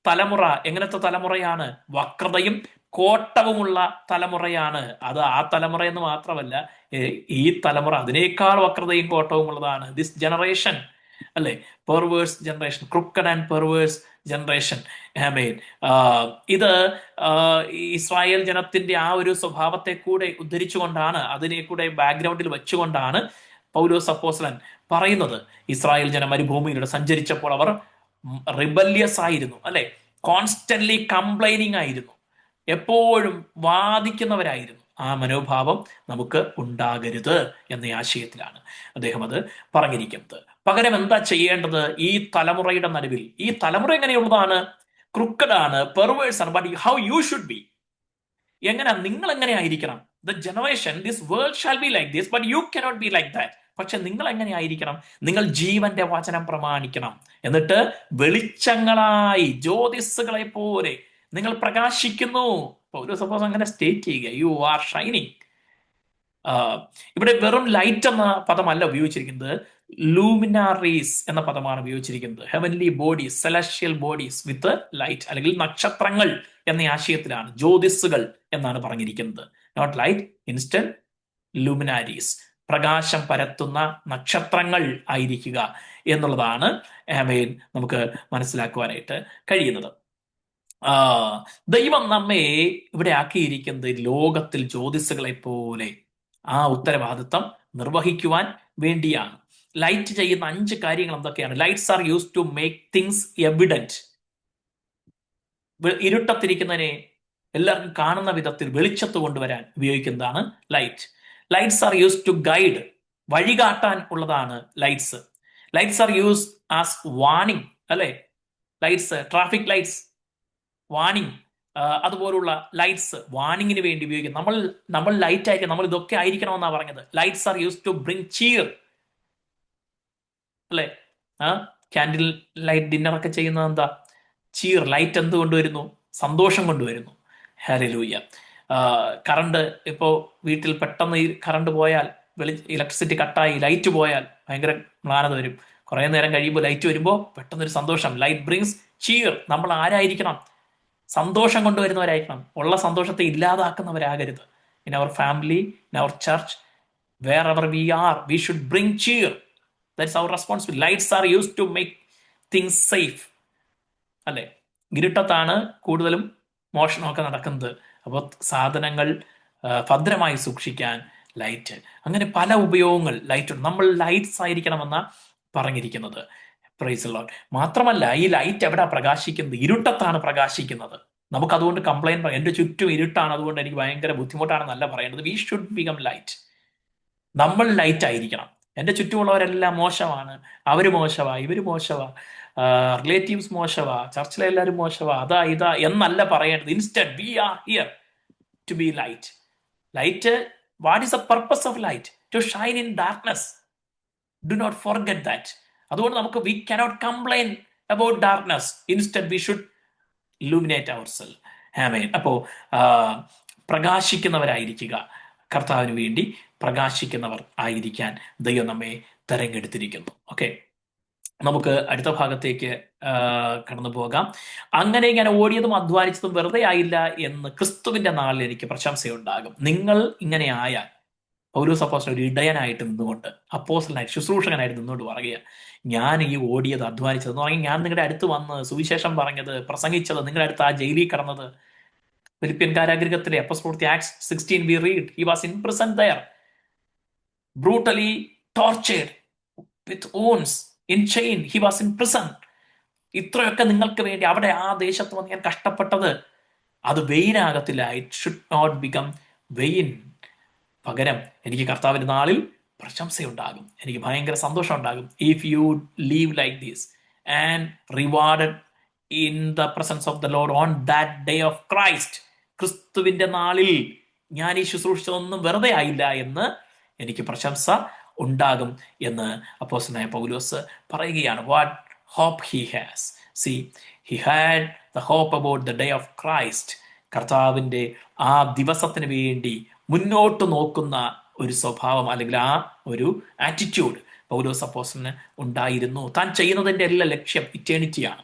തലമുറ എങ്ങനത്തെ തലമുറയാണ്? വക്രതയും കോട്ടവുമുള്ള തലമുറയാണ്. അത് ആ തലമുറ എന്ന് മാത്രമല്ല, ഈ തലമുറ അതിനേക്കാൾ വക്രതയും കോട്ടവും ഉള്ളതാണ്. ദിസ് ജനറേഷൻ, അല്ലെ? Perverse generation, crooked and perverse generation. ആമേൻ. ഇത് ഇസ്രായേൽ ജനത്തിന്റെ ആ ഒരു സ്വഭാവത്തെ കൂടെ ഉദ്ധരിച്ചുകൊണ്ടാണ്, അതിനെ കൂടെ ബാക്ക്ഗ്രൗണ്ടിൽ വെച്ചുകൊണ്ടാണ് പൗലോസ് അപ്പോസ്തലൻ പറയുന്നത്. ഇസ്രായേൽ ജനം മരുഭൂമിയിലൂടെ സഞ്ചരിച്ചപ്പോൾ അവർ റിബല്യസ് ആയിരുന്നു, അല്ലെ? കോൺസ്റ്റന്റ്ലി കംപ്ലൈനിങ് ആയിരുന്നു, എപ്പോഴും വാദിക്കുന്നവരായിരുന്നു. ആ മനോഭാവം നമുക്ക് ഉണ്ടാകരുത് എന്ന ആശയത്തിലാണ് അദ്ദേഹം അത് പറഞ്ഞിരിക്കുന്നത്. പകരം എന്താ ചെയ്യേണ്ടത്? ഈ തലമുറയുടെ നടുവിൽ, ഈ തലമുറ എങ്ങനെയുള്ളതാണ്? ക്രുക്കഡ് ആണ്, പെർവേഴ്സ് ആണ്. But how you should B, എങ്ങനെ നിങ്ങൾ എങ്ങനെ ആയിരിക്കണം? The generation, this world shall be like this, but you cannot be like that. പക്ഷെ നിങ്ങൾ എങ്ങനെ ആയിരിക്കണം? നിങ്ങൾ ജീവന്റെ വചനം പ്രമാണിക്കണം. എന്നിട്ട് വെളിച്ചങ്ങളായി, ജ്യോതിസ്സുകളെ പോലെ നിങ്ങൾ പ്രകാശിക്കുന്നു. പൗലോസ് സപ്പോസ് അങ്ങനെ സ്റ്റേറ്റ് ചെയ്യുക, യു ആർ ഷൈനിങ്. ഇവിടെ വെറും ലൈറ്റ് എന്ന പദമല്ല ഉപയോഗിച്ചിരിക്കുന്നത്, ലൂമിനാറീസ് എന്ന പദമാണ് ഉപയോഗിച്ചിരിക്കുന്നത്. Heavenly bodies, celestial bodies with light, അല്ലെങ്കിൽ നക്ഷത്രങ്ങൾ എന്ന ആശയത്തിലാണ്. ജ്യോതിസ്സുകൾ എന്നാണ് പറഞ്ഞിരിക്കുന്നത്. നോട്ട് ലൈറ്റ്, ഇൻസ്റ്റഡ് ലൂമിനാരീസ്, പ്രകാശം പരത്തുന്ന നക്ഷത്രങ്ങൾ ആയിരിക്കുക എന്നുള്ളതാണ് ആമേൻ നമുക്ക് മനസ്സിലാക്കുവാനായിട്ട് കഴിയുന്നത്. ദൈവം നമ്മെ ഇവിടെ ആക്കിയിരിക്കുന്നത് ലോകത്തിൽ ജ്യോതിസ്സുകളെ പോലെ ആ ഉത്തരവാദിത്തം നിർവഹിക്കുവാൻ വേണ്ടിയാണ്. ലൈറ്റ് ചെയ്യുന്ന 5 കാര്യങ്ങൾ എന്തൊക്കെയാണ്? Lights are use to make things evident. ഇരുട്ടത്തിരിക്കുന്നതിനെ എല്ലാവർക്കും കാണുന്ന വിധത്തിൽ വെളിച്ചത്ത് കൊണ്ടുവരാൻ ഉപയോഗിക്കുന്നതാണ് light. Lights are use to guide, വഴികാട്ടാൻ ഉള്ളതാണ് lights. Lights are use as warning, അല്ലെ? ലൈറ്റ്സ്, ട്രാഫിക് ലൈറ്റ്സ്, വാർണിംഗ്, അതുപോലുള്ള ലൈറ്റ്സ് വാർണിംഗിന് വേണ്ടി ഉപയോഗിക്കും. നമ്മൾ ലൈറ്റ് ആയിരിക്കും, നമ്മൾ ഇതൊക്കെ ആയിരിക്കണമെന്നാണ് പറഞ്ഞത്. Lights are use to bring cheer, അല്ലെ? ക്യാൻഡിൽ ലൈറ്റ് ഡിന്നർ ഒക്കെ ചെയ്യുന്നത് എന്താ? ചിയർ. ലൈറ്റ് എന്ത് കൊണ്ടുവരുന്നു? സന്തോഷം കൊണ്ടുവരുന്നു. ഹല്ലേലൂയ. കറണ്ട് ഇപ്പോൾ വീട്ടിൽ പെട്ടെന്ന് ഈ കറണ്ട് പോയാൽ, ഇലക്ട്രിസിറ്റി കട്ടായി ലൈറ്റ് പോയാൽ ഭയങ്കര മ്ലാനത വരും. കുറെ നേരം കഴിയുമ്പോൾ ലൈറ്റ് വരുമ്പോൾ പെട്ടെന്നൊരു സന്തോഷം. Light brings cheer. നമ്മൾ ആരായിരിക്കണം? സന്തോഷം കൊണ്ടുവരുന്നവരായിരിക്കണം. ഉള്ള സന്തോഷത്തെ ഇല്ലാതാക്കുന്നവരാകരുത്. In our family, in our church, wherever we are, we should bring cheer. That's our responsibility. Lights are use to make things safe, അല്ലെ? ഇരുട്ടത്താണ് കൂടുതലും മോഷണമൊക്കെ നടക്കുന്നത്. അപ്പോൾ സാധനങ്ങൾ ഭദ്രമായി സൂക്ഷിക്കാൻ ലൈറ്റ്. അങ്ങനെ പല ഉപയോഗങ്ങൾ ലൈറ്റ് ഉണ്ട്. നമ്മൾ ലൈറ്റ്സ് ആയിരിക്കണമെന്ന പറഞ്ഞിരിക്കുന്നത്. Praise Lord. മാത്രമല്ല, ഈ ലൈറ്റ് എവിടെ പ്രകാശിക്കുന്നത്? ഇരുട്ടത്താണ് പ്രകാശിക്കുന്നത്. നമുക്കതുകൊണ്ട് കംപ്ലൈന്റ് പറയാം, എൻ്റെ ചുറ്റും ഇരുട്ടാണ്, അതുകൊണ്ട് എനിക്ക് ഭയങ്കര ബുദ്ധിമുട്ടാണെന്നല്ല പറയേണ്ടത്. We should become light. നമ്മൾ ലൈറ്റ് ആയിരിക്കണം. എൻ്റെ ചുറ്റുമുള്ളവരെല്ലാം മോശമാണ്, അവര് മോശവാ, ഇവര് മോശവാ, റിലേറ്റീവ്സ് മോശവാ, ചർച്ചിലെ എല്ലാവരും മോശവാ, അതാ ഇതാ എന്നല്ല പറയേണ്ടത്. Instead we are here to be light. Light, what is the purpose of light? To shine in darkness. Do not forget that. അതുകൊണ്ട് നമുക്ക് we cannot complain about darkness. Instead we should illuminate our self. ആമേൻ. അപ്പോ പ്രകാശിക്കുന്നവരായിരിക്കുക, കർത്താവിന് വേണ്ടി പ്രകാശിക്കുന്നവർ ആയിരിക്കാൻ ദൈവം നമ്മെ തെരഞ്ഞെടുത്തിരിക്കുന്നു. ഓക്കെ, നമുക്ക് അടുത്ത ഭാഗത്തേക്ക് കടന്നു പോകാം. അങ്ങനെ ഇങ്ങനെ ഓടിയതും അധ്വാനിച്ചതും വെറുതെ ആയില്ല എന്ന് ക്രിസ്തുവിന്റെ നാളിൽ എനിക്ക് പ്രശംസയുണ്ടാകും. നിങ്ങൾ ഇങ്ങനെ ആയാൽ, പൗലോസ് അപ്പോസ്തലൻ ഒരു ഇടയനായിട്ട് നിന്നുകൊണ്ട്, അപ്പോസ്തലനായിട്ട്, ശുശ്രൂഷകനായിട്ട് നിന്നുകൊണ്ട് പറയുക, ഞാൻ ഈ ഓടിയത്, അധ്വാനിച്ചത് എന്ന് പറഞ്ഞാൽ, ഞാൻ നിങ്ങളുടെ അടുത്ത് വന്ന് സുവിശേഷം പറഞ്ഞത്, പ്രസംഗിച്ചത്, നിങ്ങളുടെ അടുത്ത് ആ ജയിലിൽ കടന്നത്, Philippian കാരാഗൃഹത്തിലെ അപ്പോസ്തലപ്രവൃത്തി Acts 16 we read, he was in prison there, brutally tortured with wounds, in chain, he was in prison. ഇത്രയൊക്കെ നിങ്ങൾക്ക് വേണ്ടി അവിടെ ആ ദേശത്ത് വന്ന് ഞാൻ കഷ്ടപ്പെട്ടത്, അത് വെയിനാകത്തില്ല. It should not become vain. പകരം എനിക്ക് കർത്താവിന്റെ നാളിൽ പ്രശംസയുണ്ടാകും, എനിക്ക് ഭയങ്കര സന്തോഷം ഉണ്ടാകും. If you live like this and rewarded in the presence of the Lord on that day of Christ. ക്രിസ്തുവിന്റെ നാളിൽ ഞാൻ ഈ ശുശ്രൂഷിച്ചതൊന്നും വെറുതെ ആയില്ല എന്ന് എനിക്ക് പ്രശംസ ഉണ്ടാകും എന്ന് അപ്പോസ്തലനായ പൗലോസ് പറയുകയാണ്. What hope he has. See, he had the hope about the day of Christ. കർത്താവിൻ്റെ ആ ദിവസത്തിന് വേണ്ടി മുന്നോട്ട് നോക്കുന്ന ഒരു സ്വഭാവം, അല്ലെങ്കിൽ ആ ഒരു ആറ്റിറ്റ്യൂഡ് പൗലോസ് അപ്പോസ്തലന് ഉണ്ടായിരുന്നു. താൻ ചെയ്യുന്നതിൻ്റെ എല്ലാ ലക്ഷ്യം ഇറ്റേണിറ്റിയാണ്.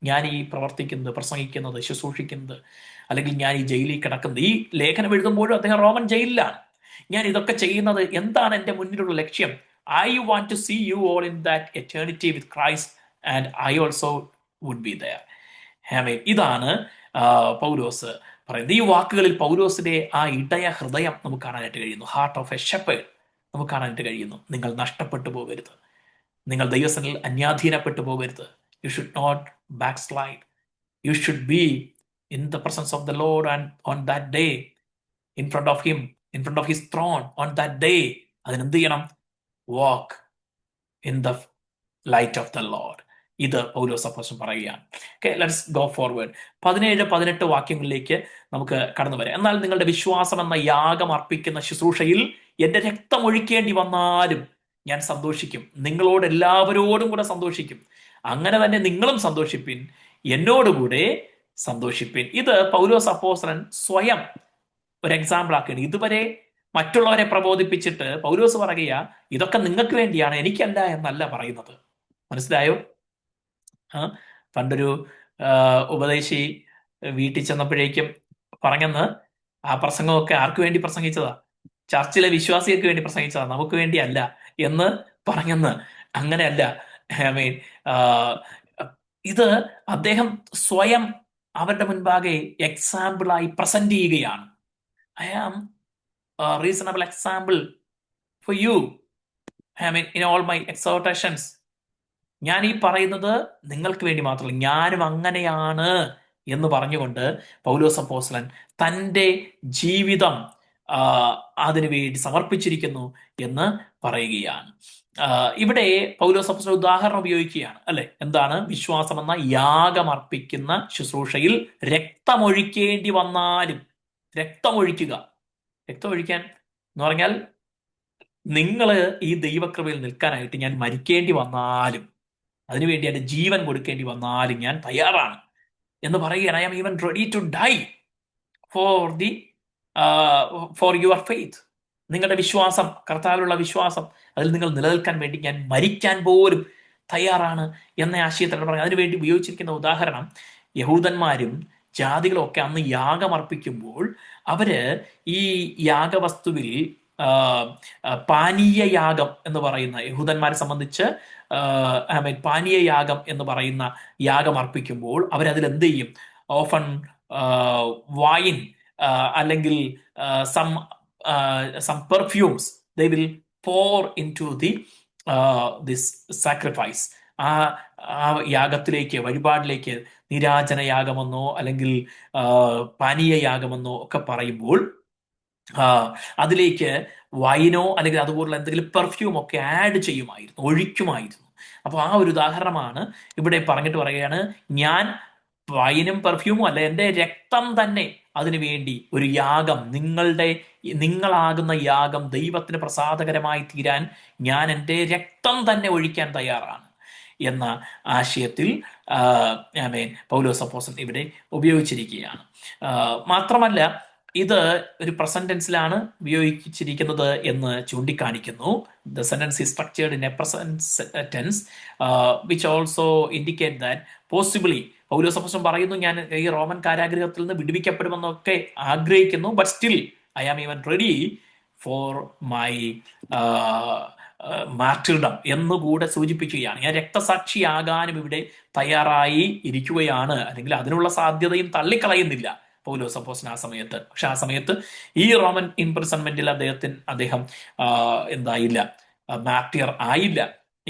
ഞാൻ ഈ പ്രവർത്തിക്കുന്നത്, പ്രസംഗിക്കുന്നത്, ശുശ്രൂഷിക്കുന്നത്, അല്ലെങ്കിൽ ഞാൻ ഈ ജയിലിൽ കിടക്കുന്നത്, ഈ ലേഖനം എഴുതുമ്പോഴും അദ്ദേഹം റോമൻ ജയിലിലാണ്. ഞാൻ ഇതൊക്കെ ചെയ്യുന്നത് എന്താണ്? എൻ്റെ മുന്നിലുള്ള ലക്ഷ്യം. I want to see you all in that eternity with Christ and I also would be there. ആമേൻ. ഇതാണ് പൗലോസ് പറയുന്നത്. ഈ വാക്കുകളിൽ പൗലോസിന്റെ ആ ഇടയ ഹൃദയം നമുക്ക് കാണാനായിട്ട് കഴിയുന്നു. ഹാർട്ട് ഓഫ് എ ഷെപ്പേർഡ് നമുക്ക് കാണാനായിട്ട് കഴിയുന്നു. നിങ്ങൾ നഷ്ടപ്പെട്ടു പോകരുത്, നിങ്ങൾ ദൈവസന്നിധിയിൽ അന്യാധീനപ്പെട്ടു പോകരുത്. You should not backslide. You should be in the presence of the Lord and on that day, in front of him, in front of his throne on that day. അതിനെന്ത് ചെയ്യണം? Walk in the light of the Lord. ഇത് പൗലോസ് അപ്പോസ്തലൻ പറയുകയാണ്. Okay, let's go forward. 17-18 വാക്യങ്ങളിലേക്ക് നമുക്ക് കടന്നു വരാം. എന്നാൽ നിങ്ങളുടെ വിശ്വാസം എന്ന യാഗം അർപ്പിക്കുന്ന ശുശ്രൂഷയിൽ എന്റെ രക്തം ഒഴിക്കേണ്ടി വന്നാലും ഞാൻ സന്തോഷിക്കും, നിങ്ങളോട് എല്ലാവരോടും കൂടെ സന്തോഷിക്കും. അങ്ങനെ തന്നെ നിങ്ങളും സന്തോഷിപ്പിൻ, എന്നോടുകൂടെ സന്തോഷിപ്പിൻ. ഇത് പൗലോസ് അപ്പോസ്തലൻ സ്വയം ഒരു എക്സാമ്പിൾ ആക്കുകയാണ്. ഇതുവരെ മറ്റുള്ളവരെ പ്രബോധിപ്പിച്ചിട്ട് പൗലോസ് പറയുക, ഇതൊക്കെ നിങ്ങൾക്ക് വേണ്ടിയാണ്, എനിക്കല്ല എന്നല്ല പറയുന്നത്. മനസ്സിലായോ? പണ്ടൊരു ഉപദേശി വീട്ടിൽ ചെന്നപ്പോഴേക്കും പറഞ്ഞെന്ന്, ആ പ്രസംഗമൊക്കെ ആർക്ക് വേണ്ടി പ്രസംഗിച്ചതാ? ചർച്ചിലെ വിശ്വാസികൾക്ക് വേണ്ടി പ്രസംഗിച്ചതാ, നമുക്ക് വേണ്ടിയല്ല എന്ന് പറഞ്ഞെന്ന്. അങ്ങനെയല്ല. ഐ മീൻ, ഇത് അദ്ദേഹം സ്വയം അവരുടെ മുൻപാകെ എക്സാമ്പിളായി പ്രസന്റ് ചെയ്യുകയാണ്. I am reasonable example for you, I mean in all my exhortations. ഞാൻ ഈ പറയുന്നത് നിങ്ങൾക്ക് വേണ്ടി മാത്രമല്ല, ഞാനും അങ്ങനെയാണ് എന്ന് പറഞ്ഞുകൊണ്ട് പൗലോസ് അപ്പോസ്തലൻ തൻ്റെ ജീവിതം അതിനുവേണ്ടി സമർപ്പിച്ചിരിക്കുന്നു എന്ന് പറയുകയാണ്. ഇവിടെ പൗലോസ് അപ്പോസ്തലൻ ഉദാഹരണം ഉപയോഗിക്കുകയാണ്, അല്ലെ? എന്താണ്? വിശ്വാസം എന്ന യാഗമർപ്പിക്കുന്ന ശുശ്രൂഷയിൽ രക്തമൊഴിക്കേണ്ടി വന്നാലും. രക്തമൊഴിക്കുക, രക്തമൊഴിക്കാൻ എന്ന് പറഞ്ഞാൽ നിങ്ങൾ ഈ ദൈവകൃപയിൽ നിൽക്കാനായിട്ട് ഞാൻ മരിക്കേണ്ടി വന്നാലും, അതിനുവേണ്ടി എന്റെ ജീവൻ കൊടുക്കേണ്ടി വന്നാലും ഞാൻ തയ്യാറാണ് എന്ന് പറയുകയാണ്. I am even ready to die for your faith. നിങ്ങളുടെ വിശ്വാസം, കർത്താവിലുള്ള വിശ്വാസം, അതിൽ നിങ്ങൾ നിലനിൽക്കാൻ വേണ്ടി ഞാൻ മരിക്കാൻ പോലും തയ്യാറാണ് എന്ന ആശയത്തിലാണ് പറയുന്നത്. അതിനുവേണ്ടി ഉപയോഗിച്ചിരിക്കുന്ന ഉദാഹരണം, യഹൂദന്മാരും ജാതികളും ഒക്കെ അന്ന് യാഗമർപ്പിക്കുമ്പോൾ അവര് ഈ യാഗവസ്തുവിൽ പാനീയ യാഗം എന്ന് പറയുന്ന, യഹൂദന്മാരെ സംബന്ധിച്ച് പാനീയ യാഗം എന്ന് പറയുന്ന യാഗം അർപ്പിക്കുമ്പോൾ അവരതിൽ എന്ത് ചെയ്യും? ഓഫൺ വൈൻ അല്ലെങ്കിൽ some perfumes they will pour into this sacrifice. ആ യാഗത്തിലേക്ക്, വഴിപാടിലേക്ക് നിരാജന യാഗമെന്നോ അല്ലെങ്കിൽ പാനീയ യാഗമെന്നോ ഒക്കെ പറയുമ്പോൾ അതിലേക്ക് വൈനോ അല്ലെങ്കിൽ അതുപോലുള്ള എന്തെങ്കിലും പെർഫ്യൂം ഒക്കെ ആഡ് ചെയ്യുമായിരുന്നു, ഒഴിക്കുമായിരുന്നു. അപ്പോൾ ആ ഒരു ഉദാഹരണമാണ് ഇവിടെ പറഞ്ഞിട്ട് പറയുകയാണ്, ഞാൻ വൈനും പെർഫ്യൂമും അല്ല, എൻ്റെ രക്തം തന്നെ അതിനു വേണ്ടി ഒരു യാഗം, നിങ്ങളാകുന്ന യാഗം ദൈവത്തിന് പ്രസാദകരമായി തീരാൻ ഞാൻ എൻ്റെ രക്തം തന്നെ ഒഴിക്കാൻ തയ്യാറാണ് എന്ന ആശയത്തിൽ പൗലോസ് അപ്പോസ്തലൻ ഇവിടെ ഉപയോഗിച്ചിരിക്കുകയാണ്. മാത്രമല്ല ഇത് ഒരു പ്രസന്റ് ടെൻസിലാണ് ഉപയോഗിച്ചിരിക്കുന്നത് എന്ന് ചൂണ്ടിക്കാണിക്കുന്നു. The sentence is structured in a present tense which also indicate that possibly, Paulos അപ്പോസ്തലൻ പറയുന്നു, ഞാൻ ഈ റോമൻ കാരാഗൃഹത്തിൽ നിന്ന് വിടുവിക്കപ്പെടുമെന്നൊക്കെ ആഗ്രഹിക്കുന്നു, but still I am even ready for my martyrdom എന്നുകൂടെ സൂചിപ്പിക്കുകയാണ്. ഞാൻ രക്തസാക്ഷിയാകാനും ഇവിടെ തയ്യാറായി ഇരിക്കുകയാണ്, അല്ലെങ്കിൽ അതിനുള്ള സാധ്യതയും തള്ളിക്കളയുന്നില്ല പൗലോസ് അപ്പോസ്തലൻ ആ സമയത്ത്. പക്ഷെ ആ സമയത്ത് ഈ റോമൻ ഇംപ്രിസൺമെന്റിൽ അദ്ദേഹം എന്തായില്ല, മാർട്ടിയർ ആയില്ല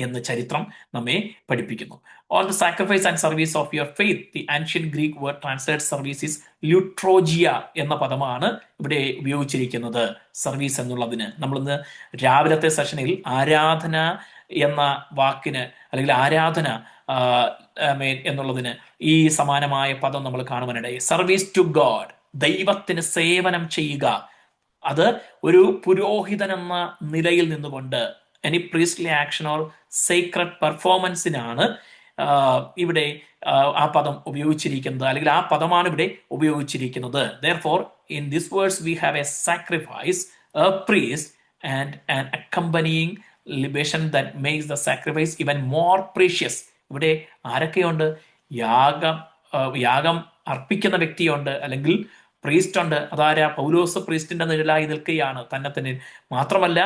എന്ന് ചരിത്രം നമ്മെ പഠിപ്പിക്കുന്നു. On the sacrifice and service of your faith, the ancient Greek word translate service is ല്യൂട്രോജിയ എന്ന പദമാണ് ഇവിടെ ഉപയോഗിച്ചിരിക്കുന്നത്. സർവീസ് എന്നുള്ളതിന് നമ്മളിന്ന് രാവിലത്തെ സെഷനിൽ ആരാധന എന്ന വാക്കിന് അല്ലെങ്കിൽ ആരാധന എന്നുള്ളതിന് ഈ സമാനമായ പദം നമ്മൾ കാണുവാനിടയിൽ. സർവീസ് ടു ഗോഡ്, ദൈവത്തിന് സേവനം ചെയ്യുക. അത് ഒരു പുരോഹിതൻ എന്ന നിലയിൽ നിന്നുകൊണ്ട് any priestly action or secret പെർഫോമൻസിനാണ് ഇവിടെ ആ പദം ഉപയോഗിച്ചിരിക്കുന്നത്, അല്ലെങ്കിൽ ആ പദമാണ് ഇവിടെ ഉപയോഗിച്ചിരിക്കുന്നത്. Therefore, in this verse we have a sacrifice, a priest, and an accompanying libation that makes the sacrifice even more precious. ഇവിടെ ആരൊക്കെയുണ്ട്? യാഗം അർപ്പിക്കുന്ന വ്യക്തിയുണ്ട്, അല്ലെങ്കിൽ പ്രീസ്റ്റ് ഉണ്ട്. അതാരാ? പൗലോസ് പ്രീസ്റ്റിന്റെ നിഴലായി നിൽക്കുകയാണ് തന്നെ. മാത്രമല്ല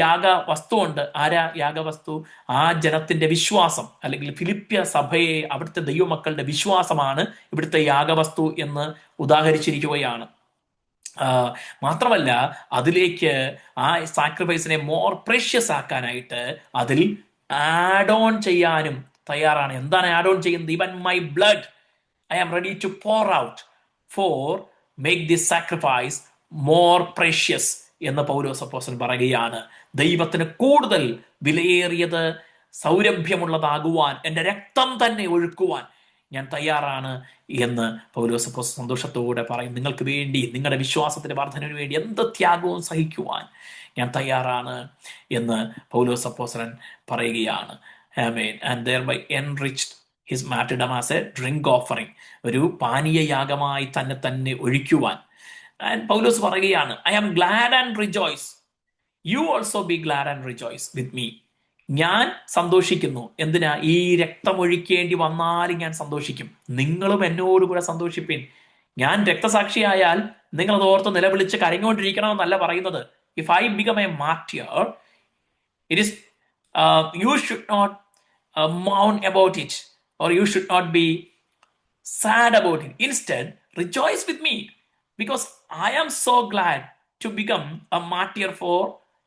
യാഗവസ്തു ഉണ്ട്. ആരാ യാഗവസ്തു? ആ ജനത്തിന്റെ വിശ്വാസം, അല്ലെങ്കിൽ ഫിലിപ്പിയ സഭയെ, അവിടുത്തെ ദൈവമക്കളുടെ വിശ്വാസമാണ് ഇവിടുത്തെ യാഗവസ്തു എന്ന് ഉദാഹരിച്ചിരിക്കുകയാണ്. മാത്രമല്ല അതിലേക്ക് ആ സാക്രിഫൈസിനെ മോർ പ്രഷ്യസ് ആക്കാനായിട്ട് അതിൽ ആഡ് ഓൺ ചെയ്യാനും തയ്യാറാണ്. എന്താണ് ആഡ് ഓൺ ചെയ്യുന്നത്? Even my blood I am ready to pour out for make this sacrifice more precious എന്ന് പൗലോസ് അപ്പോസ്തലൻ പറയുകയാണ്. ദൈവത്തിന് കൂടുതൽ വിലയേറിയത് സൗരഭ്യമുള്ളതാകുവാൻ, എൻ്റെ രക്തം തന്നെ ഒഴുക്കുവാൻ ഞാൻ തയ്യാറാണ് എന്ന് പൗലോസ് അപ്പോസ്തലൻ സന്തോഷത്തോടെ പറയും. നിങ്ങൾക്ക് വേണ്ടി, നിങ്ങളുടെ വിശ്വാസത്തിന്റെ വർധനവിന് വേണ്ടി എന്ത് ത്യാഗവും സഹിക്കുവാൻ ഞാൻ തയ്യാറാണ് എന്ന് പൗലോസ് അപ്പോസ്തലൻ പറയുകയാണ്. ആമേൻ. And thereby enriched his martyrdom as a drink offering, ഒരു പാനീയ യാഗമായി തന്നെ തന്നെ ഒഴിക്കുവാൻ. ആൻഡ് പൗലോസ് പറയുകയാണ്, I am glad and rejoice, you also be glad and rejoice with me. ഞാൻ സന്തോഷിക്കുന്നു. എന്തിനാ? ഈ രക്തം ഒഴിക്കേണ്ടി വന്നാലും ഞാൻ സന്തോഷിക്കും. നിങ്ങളും എന്നോടുകൂടെ സന്തോഷിപ്പിൻ. ഞാൻ രക്തസാക്ഷിയായാൽ നിങ്ങൾ അത് ഓർത്ത് നിലവിളിച്ച് കരഞ്ഞുകൊണ്ടിരിക്കണമെന്നല്ല പറയുന്നത്. If I become a martyr, it is you should not mourn about it, or you should not be sad about it. Instead, rejoice with me, because I am so glad to become a martyr for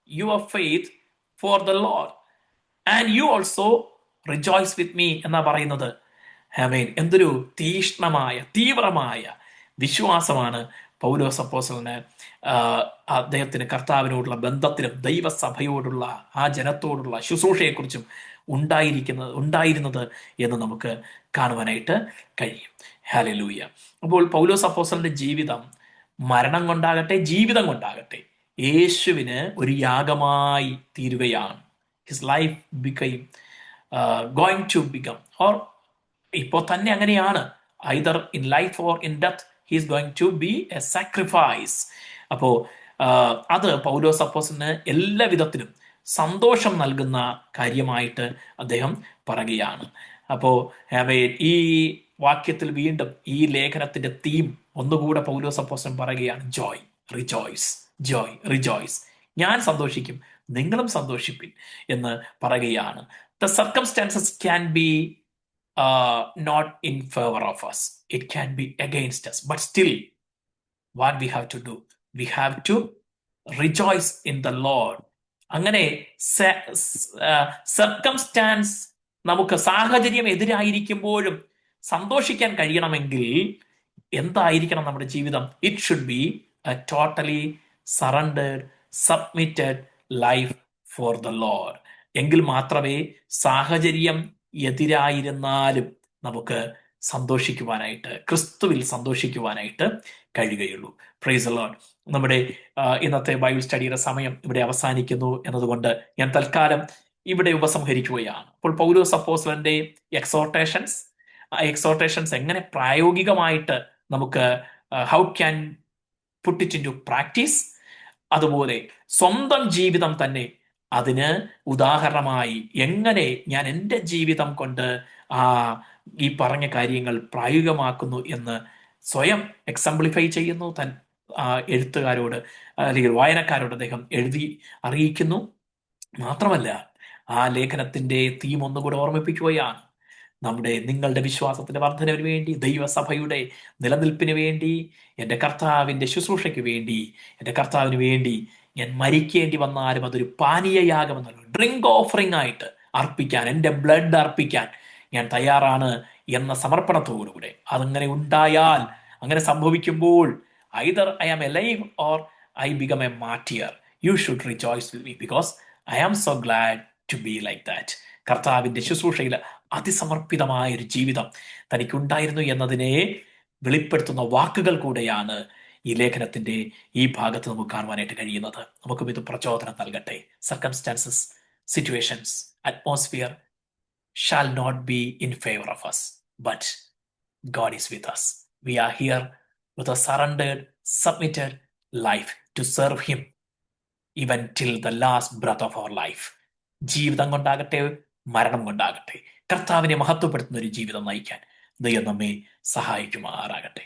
your faith for the Lord, and you also rejoice with me എന്നാ പറയുന്നത്. ആമേൻ. എന്തൊരു തീക്ഷ്ണമായ, തീവ്രമായ വിശ്വാസമാണ് പൗലോസ് അപ്പോസ്തലന് അദ്ദേഹത്തിന് കർത്താവിനോടുള്ള ബന്ധത്തിലും ദൈവസഭയോടുള്ള ആ ജനത്തോടുള്ള ശുശ്രൂഷയെക്കുറിച്ചും ഉണ്ടായിരുന്നത് എന്ന് നമുക്ക് കാണുവാനായിട്ട് കഴിയും. ഹല്ലേലൂയ. അപ്പോൾ പൗലോസ് അപ്പോസ്തലന്റെ ജീവിതം മരണം കൊണ്ടാകട്ടെ ജീവിതം കൊണ്ടാകട്ടെ യേശുവിന് ഒരു യാഗമായി തീരുകയാണ്. His life became going to become, or ഇപ്പോൾ തന്നെ അങ്ങനെയാണ്, either in life or in death he is going to be a sacrifice. അപ്പോൾ അത് പൗലോസ് അപ്പോസ്തലന് എല്ലാ വിധത്തിലും സന്തോഷം നൽകുന്ന കാര്യമായിട്ട് അദ്ദേഹം പറയുകയാണ്. അപ്പോൾ ഈ വാക്യത്തിൽ വീണ്ടും ഈ ലേഖനത്തിന്റെ തീം ഒന്നുകൂടെ പൗലോസ് അപ്പോസ്തലൻ പറയുകയാണ്, ജോയ് റിജോയ്സ്, ജോയ് റിജോയ്സ്. ഞാൻ സന്തോഷിക്കും, നിങ്ങളും സന്തോഷിപ്പിൻ എന്ന് പറയുകയാണ്. The circumstances can be not in favor of us, it can be against us, but still what we have to do, we have to rejoice in the Lord. അങ്ങനെ circumstances, നമുക്ക് സാഹചര്യം എതിരായിരിക്കുമ്പോഴും സന്തോഷിക്കാൻ കഴിയണമെങ്കിൽ എന്തായിരിക്കണം നമ്മുടെ ജീവിതം? It should be A totally surrendered, submitted life for the Lord. എങ്കിൽ മാത്രമേ സാഹചര്യം എതിരായിരുന്നാലും നമുക്ക് സന്തോഷിക്കുവാനായിട്ട്, ക്രിസ്തുവിൽ സന്തോഷിക്കുവാനായിട്ട് കഴിയുകയുള്ളൂ. Price the Lord. നമ്മുടെ ഇന്നത്തെ ബൈബിൾ സ്റ്റഡിയുടെ സമയം ഇവിടെ അവസാനിക്കുന്നു എന്നതുകൊണ്ട് ഞാൻ തൽക്കാലം ഇവിടെ ഉപസംഹരിക്കുകയാണ്. അപ്പോൾ പൗലോസ് അപ്പോസ്തലന്റെ എക്സോർട്ടേഷൻസ് എങ്ങനെ പ്രായോഗികമായിട്ട് നമുക്ക് how can put it into practice, അതുപോലെ സ്വന്തം ജീവിതം തന്നെ അതിന് ഉദാഹരണമായി എങ്ങനെ ഞാൻ എൻ്റെ ജീവിതം കൊണ്ട് ഈ പറഞ്ഞ കാര്യങ്ങൾ പ്രായോഗികമാക്കുന്നു എന്ന് സ്വയം എക്സാംപ്ലിഫൈ ചെയ്യുന്നു. എഴുത്തുകാരോട് അല്ലെങ്കിൽ വായനക്കാരോട് അദ്ദേഹം എഴുതി അറിയിക്കുന്നു. മാത്രമല്ല ആ ലേഖനത്തിന്റെ തീം ഒന്നുകൂടെ ഓർമ്മിപ്പിക്കുകയാണ്. നിങ്ങളുടെ വിശ്വാസത്തിന്റെ വർധനവിന് വേണ്ടി, ദൈവസഭയുടെ നിലനിൽപ്പിന് വേണ്ടി, എൻ്റെ കർത്താവിൻ്റെ ശുശ്രൂഷയ്ക്ക് വേണ്ടി, എൻ്റെ കർത്താവിന് വേണ്ടി ഞാൻ മരിക്കേണ്ടി വന്നാലും അതൊരു പാനീയ യാഗം എന്നല്ല, ഡ്രിങ്ക് ഓഫറിംഗ് ആയിട്ട് അർപ്പിക്കാൻ, എൻ്റെ ബ്ലഡ് അർപ്പിക്കാൻ ഞാൻ തയ്യാറാണ് എന്ന സമർപ്പണത്തോടുകൂടെ അതങ്ങനെ ഉണ്ടായാൽ, അങ്ങനെ സംഭവിക്കുമ്പോൾ either I am alive or I become a martyr, you should rejoice with me because I am so glad to be like that. കർത്താവിൻ്റെ ശുശ്രൂഷയിൽ അതിസമർപ്പിതമായ ഒരു ജീവിതം തനിക്കുണ്ടായിരുന്നു എന്നതിനെ വെളിപ്പെടുത്തുന്ന വാക്കുകൾ കൂടെയാണ് ഈ ലേഖനത്തിന്റെ ഈ ഭാഗത്ത് നമുക്ക് കാണുവാനായിട്ട് കഴിയുന്നത്. നമുക്കും ഇത് പ്രചോദനം നൽകട്ടെ. Circumstances, situations, atmosphere shall not be in favor of us, but God is with us. We are here with a surrendered, submitted life to serve Him even till the last breath of our life. ജീവിതം കൊണ്ടാകട്ടെ മരണം കൊണ്ടാകട്ടെ കർത്താവിനെ മഹത്വപ്പെടുത്തുന്ന ഒരു ജീവിതം നയിക്കാൻ ദൈവം നമ്മെ സഹായിക്കുമാറാകട്ടെ.